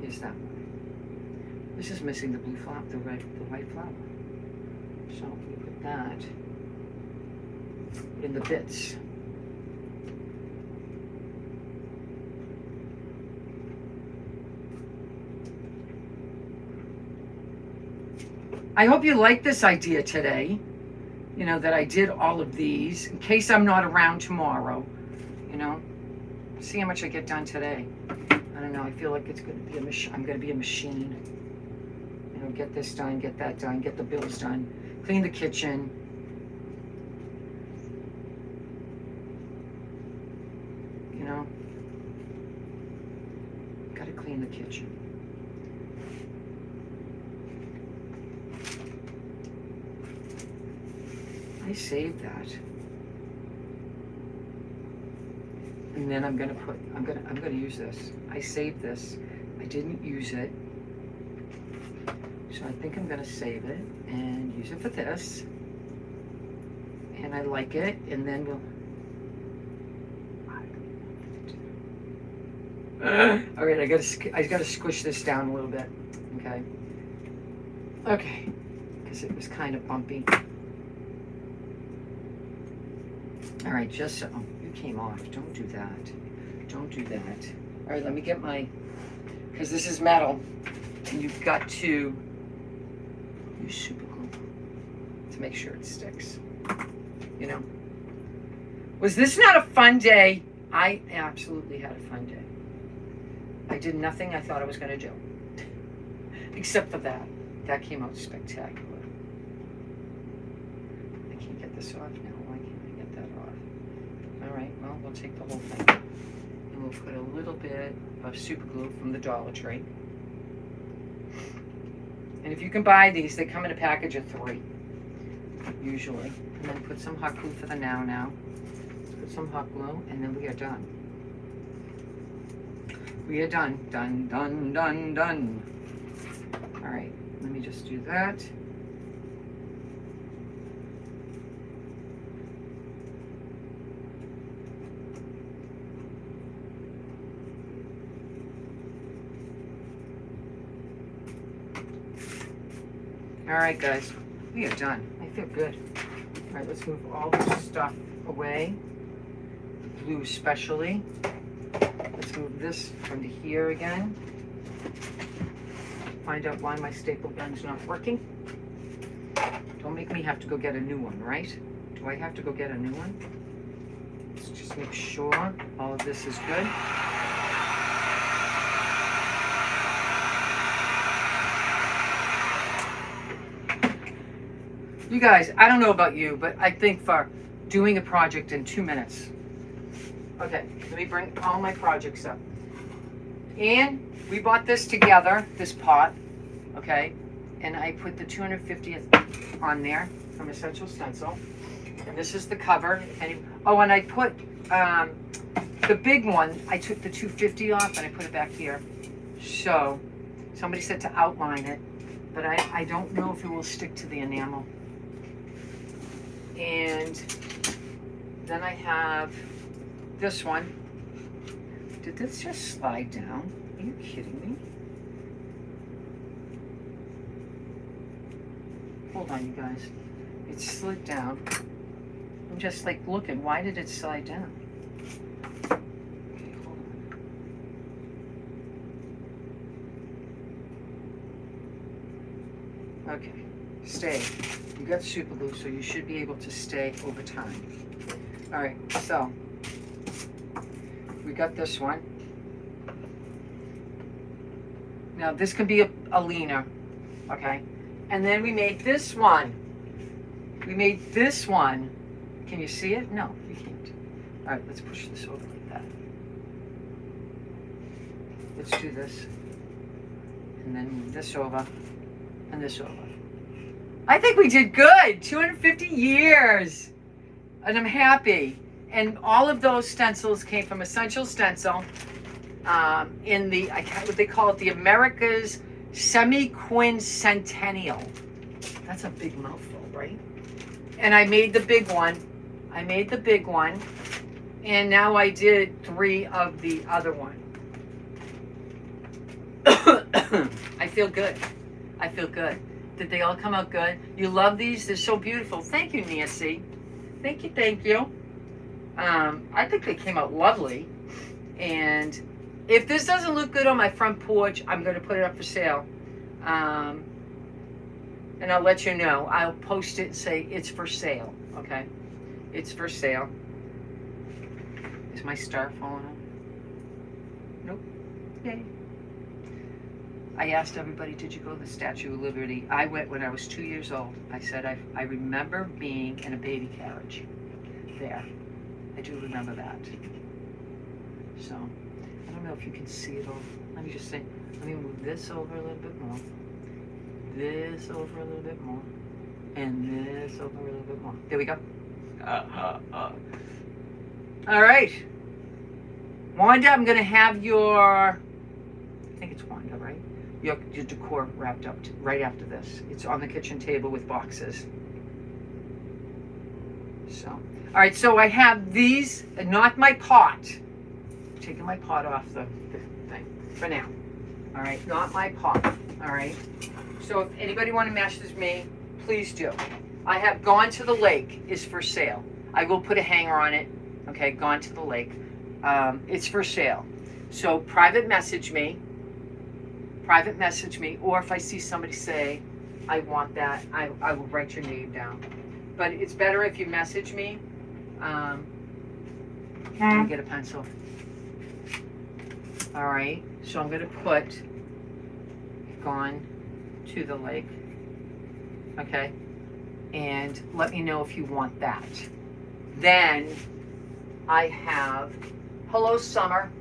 Here's that one. This is missing the blue flower, the white flower. So we put that in the bits. I hope you like this idea today. You know, that I did all of these in case I'm not around tomorrow. You know, see how much I get done today. I don't know, I feel like it's going to be a machine. I'm going to be a machine. You know, get this done, get that done, get the bills done. Clean the kitchen. You know, gotta clean the kitchen. I saved that. And then I'm gonna use this. I saved this. I didn't use it. So I think I'm gonna save it and use it for this. And I like it, and then we'll... All right, I gotta squish this down a little bit, okay? Okay, because it was kind of bumpy. All right, just so you came off. Don't do that. Don't do that. All right, let me get my, because this is metal, and you've got to use super glue to make sure it sticks. You know? Was this not a fun day? I absolutely had a fun day. I did nothing I thought I was going to do. Except for that. That came out spectacular. I can't get this off now. Why can't I get that off? All right, well, we'll take the whole thing. And we'll put a little bit of super glue from the Dollar Tree. And if you can buy these, they come in a package of 3, usually. And then put some hot glue for the now. Put some hot glue, and then we are done. We are done. Done, done, done, done. All right, let me just do that. All right, guys, we are done. I feel good. All right, let's move all this stuff away. The blue especially. Let's move this from to here again. Find out why my staple gun's not working. Don't make me have to go get a new one, right? Do I have to go get a new one? Let's just make sure all of this is good. You guys, I don't know about you, but I think for doing a project in 2 minutes. Okay, let me bring all my projects up. And we bought this together, this pot, okay? And I put the 250th on there from Essential Stencil. And this is the cover. Oh, and I put the big one, I took the 250 off and I put it back here. So, somebody said to outline it, but I don't know if it will stick to the enamel. And then I have this one. Did this just slide down? Are you kidding me? Hold on, you guys. It slid down. I'm just like looking. Why did it slide down? Okay, hold on. Okay, stay. You got super glue, so you should be able to stay over time. All right, so we got this one. Now this could be a leaner, okay? And then we made this one. We made this one. Can you see it? No, you can't. All right, let's push this over like that. Let's do this. And then move this over and this over. I think we did good. 250 years. And I'm happy. And all of those stencils came from Essential Stencil in the, what they call it, the America's Semiquincentennial. That's a big mouthful, right? And I made the big one. I made the big one. And now I did 3 of the other one. I feel good. I feel good. Did they all come out good? You love these? They're so beautiful. Thank you, Nancy. Thank you, thank you. I think they came out lovely. And if this doesn't look good on my front porch, I'm going to put it up for sale. And I'll let you know. I'll post it and say it's for sale. Okay? It's for sale. Is my star falling off? Nope. Yay. I asked everybody, did you go to the Statue of Liberty? I went when I was 2 years old. I said, I remember being in a baby carriage there. I do remember that. So, I don't know if you can see it all. Let me just say, let me move this over a little bit more. This over a little bit more. And this over a little bit more. There we go. All right. Wanda, I'm going to have your, I think it's Wanda, right? Your decor wrapped up right after this. It's on the kitchen table with boxes. So, all right, so I have these, not my pot. I'm taking my pot off the thing for now. All right, not my pot. All right. So if anybody want to match this with me, please do. I have Gone to the Lake is for sale. I will put a hanger on it. Okay, Gone to the Lake. It's for sale. So private message me, or if I see somebody say, I want that, I will write your name down. But it's better if you message me. Let me get a pencil. All right, so I'm gonna put Gone to the Lake. Okay, and let me know if you want that. Then I have Hello Summer.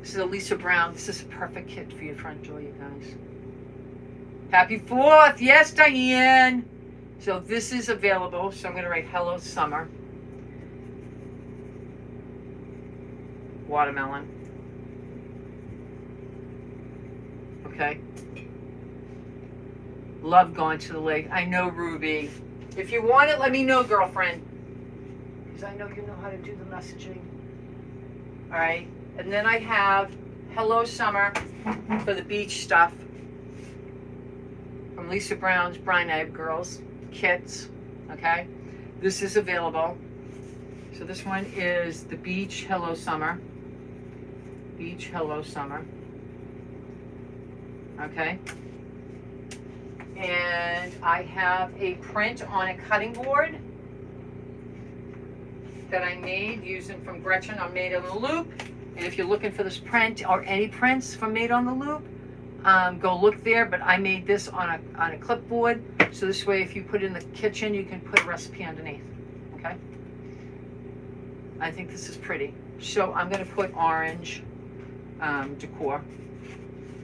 This is Elisa Brown. This is a perfect kit for your front door, you guys. Happy 4th. Yes, Diane. So this is available. So I'm going to write Hello Summer. Watermelon. Okay. Love Gone to the Lake. I know, Ruby. If you want it, let me know, girlfriend. Because I know you know how to do the messaging. All right. And then I have Hello Summer for the beach stuff from Lisa Brown's Brine Egg Girls kits. Okay. This is available. So this one is the Beach Hello Summer. Beach Hello Summer. Okay. And I have a print on a cutting board that I made using from Gretchen on Made on the Loop. And if you're looking for this print or any prints from Made on the Loop, go look there. But I made this on a clipboard, so this way if you put it in the kitchen, you can put a recipe underneath. Okay. I think this is pretty. So I'm going to put orange decor.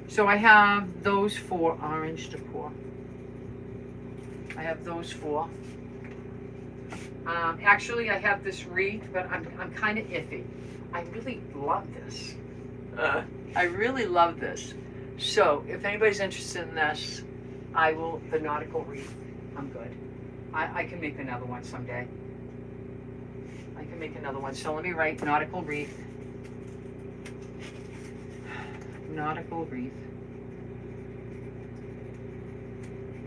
So I have those 4 orange decor. I have those 4. Actually, I have this wreath, but I'm kind of iffy. I really love this. I really love this. So if anybody's interested in this, I will, the nautical wreath. I'm good. I can make another one someday. I can make another one. So let me write nautical wreath. Nautical wreath.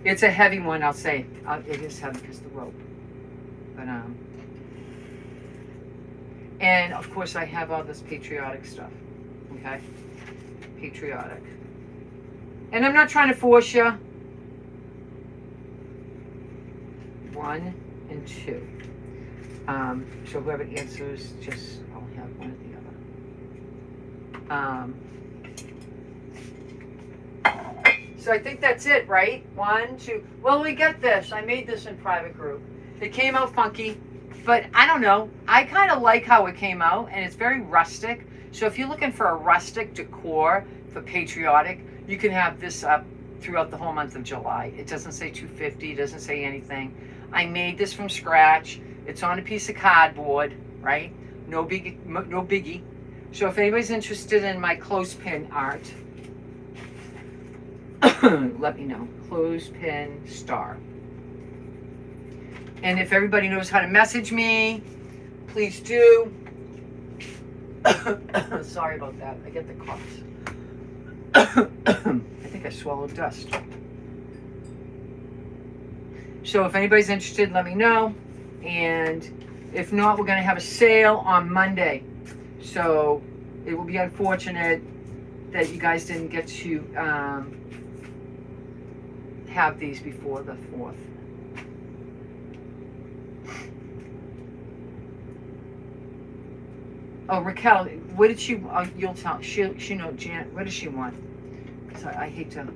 It's a heavy one, I'll say. It is heavy because of the rope. But and of course I have all this patriotic stuff. Okay? Patriotic. And I'm not trying to force you. 1 and 2. So whoever answers, just I'll have one or the other. So I think that's it, right? 1, 2. Well, we got this. I made this in private group. It came out funky, but I don't know. I kind of like how it came out, and it's very rustic. So if you're looking for a rustic decor for Patriotic, you can have this up throughout the whole month of July. It doesn't say 250, it doesn't say anything. I made this from scratch. It's on a piece of cardboard, right? No biggie. So if anybody's interested in my clothespin art, let me know. Clothespin star. And if everybody knows how to message me, please do. Sorry about that. I get the coughs. I think I swallowed dust. So if anybody's interested, let me know. And if not, we're going to have a sale on Monday. So it will be unfortunate that you guys didn't get to have these before the 4th. Oh, Raquel, what did she? You'll tell. She know. Janet, what does she want? Because I hate to.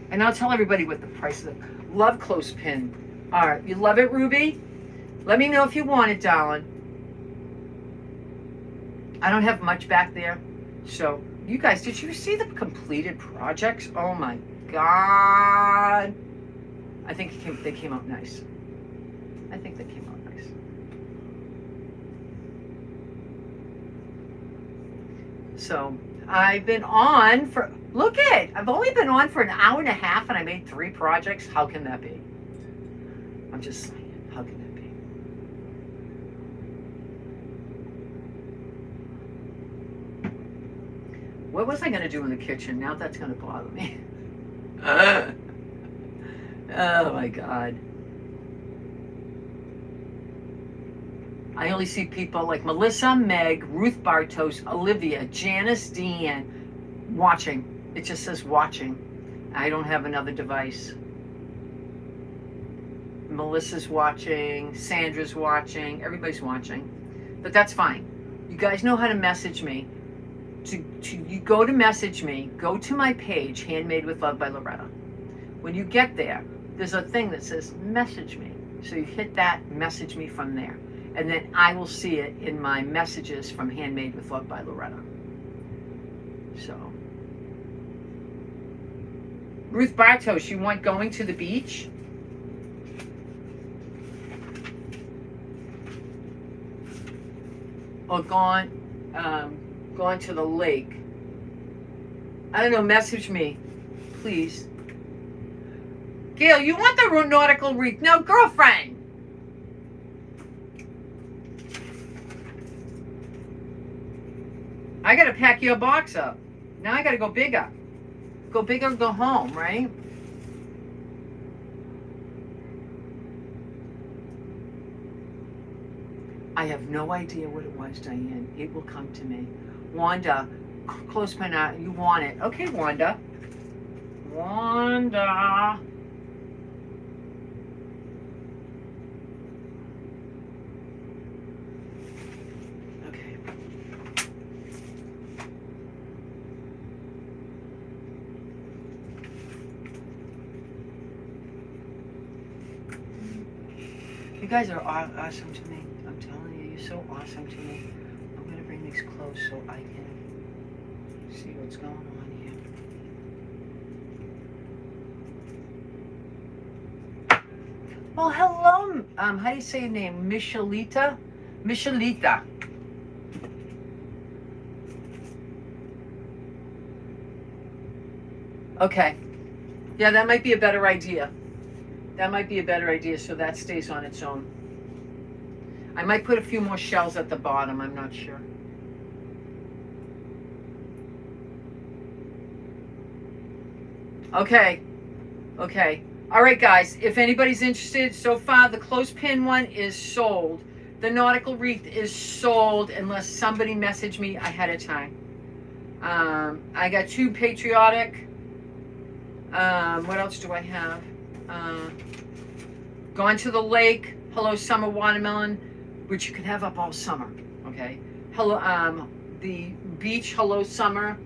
And I'll tell everybody what the price of. Love clothespin. All right, you love it, Ruby? Let me know if you want it, darling. I don't have much back there, so you guys, did you see the completed projects? Oh my God! I think they came out nice. I think they came out nice. So I've been on for, look it, I've only been on for an hour and a half and I made 3 projects. How can that be? I'm just saying, how can that be? What was I going to do in the kitchen? Now that's going to bother me. Oh my God. I only see people like Melissa, Meg, Ruth Bartos, Olivia, Janice, Deanne watching. It just says watching. I don't have another device. Melissa's watching, Sandra's watching, everybody's watching. But that's fine. You guys know how to message me. You go to message me, go to my page, Handmade with Love by Loretta. When you get there, there's a thing that says message me. So you hit that, message me from there. And then I will see it in my messages from Handmade with Love by Loretta. So. Ruth Bartos, you want going to the beach? Or gone to the lake? I don't know, message me, please. Gail, you want the nautical wreath? No, girlfriend. I gotta pack your box up. Now I gotta go bigger. Go big or go home, right? I have no idea what it was, Diane. It will come to me. Wanda, clothespin out. You want it. Okay, Wanda. Wanda. Okay. You guys are awesome to me. I'm telling you, you're so awesome to me. I'm going to bring these close so I can see what's going on here. Well, hello. How do you say your name? Michelita? Michelita. Okay. Yeah, that might be a better idea. That might be a better idea, so that stays on its own. I might put a few more shells at the bottom, I'm not sure. Okay. Okay. All right, guys, if anybody's interested, so far the clothespin one is sold. The nautical wreath is sold unless somebody messaged me ahead of time. I got 2 Patriotic. What else do I have? Gone to the Lake, Hello Summer Watermelon, which you can have up all summer, okay? Hello, the Beach Hello Summer,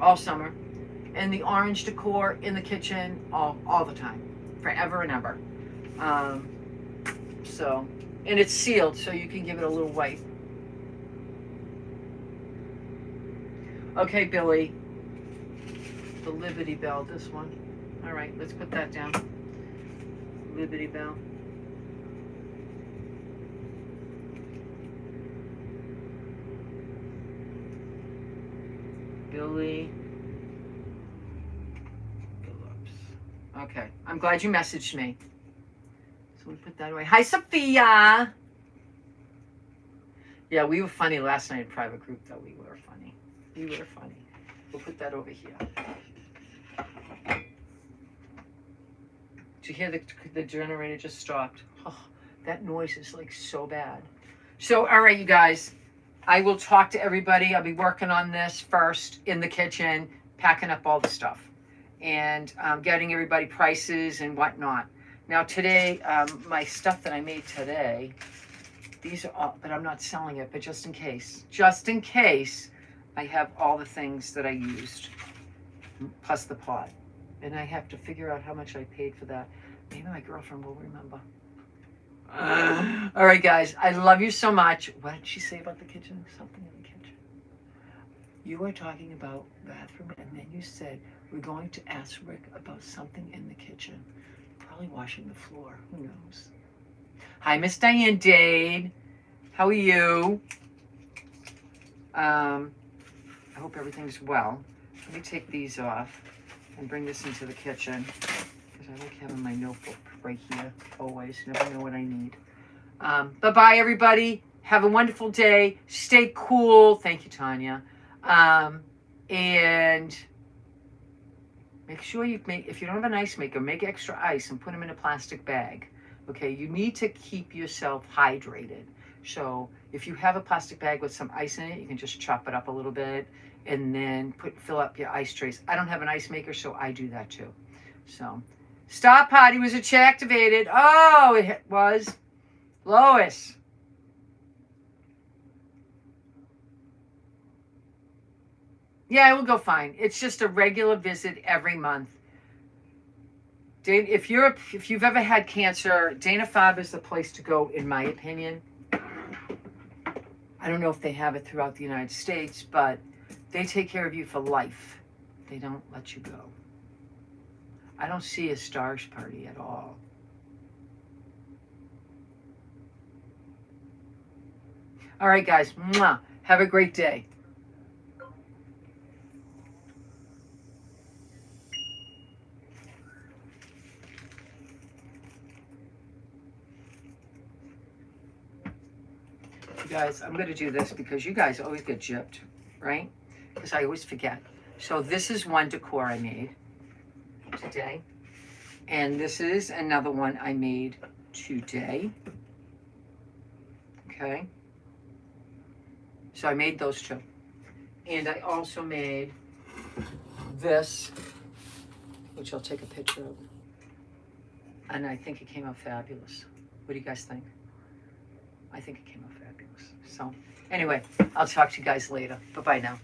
all summer. And the orange decor in the kitchen all the time, forever and ever. So, and it's sealed, so you can give it a little wipe. Okay, Billy. The Liberty Bell, this one. All right, let's put that down. Liberty Bell. Billy Phillips. Okay, I'm glad you messaged me. So we put that away. Hi, Sophia. Yeah, we were funny last night in private group, though. We were funny. We were funny. We'll put that over here. Did you hear the generator just stopped? Oh, that noise is like so bad. So, all right, you guys. I will talk to everybody. I'll be working on this first in the kitchen, packing up all the stuff, and getting everybody prices and whatnot. Now today, my stuff that I made today, these are all, but I'm not selling it, but just in case, I have all the things that I used, plus the pot. And I have to figure out how much I paid for that. Maybe my girlfriend will remember. All right, guys, I love you so much. What did she say about the kitchen? Something in the kitchen. You were talking about bathroom, and then you said, we're going to ask Rick about something in the kitchen. Probably washing the floor. Who knows? Hi, Miss Diane Dade. How are you? I hope everything's well. Let me take these off and bring this into the kitchen, because I like having my notebook right here always. Never know what I need. Bye-bye, everybody. Have a wonderful day. Stay cool. Thank you, Tanya. And Make sure you make, if you don't have an ice maker, make extra ice and put them in a plastic bag. Okay, you need to keep yourself hydrated. So if you have a plastic bag with some ice in it, you can just chop it up a little bit and then fill up your ice trays. I don't have an ice maker, so I do that too. So, stop potty, was it activated? Oh, it was. Lois. Yeah, it will go fine. It's just a regular visit every month. If you've ever had cancer, Dana-Farber is the place to go, in my opinion. I don't know if they have it throughout the United States, but they take care of you for life. They don't let you go. I don't see a stars party at all. All right, guys. Mwah. Have a great day. You guys, I'm going to do this because you guys always get gypped, right? Because I always forget. So this is one decor I made today. And this is another one I made today. Okay. So I made those two. And I also made this, which I'll take a picture of. And I think it came out fabulous. What do you guys think? I think it came out fabulous. So anyway, I'll talk to you guys later. Bye-bye now.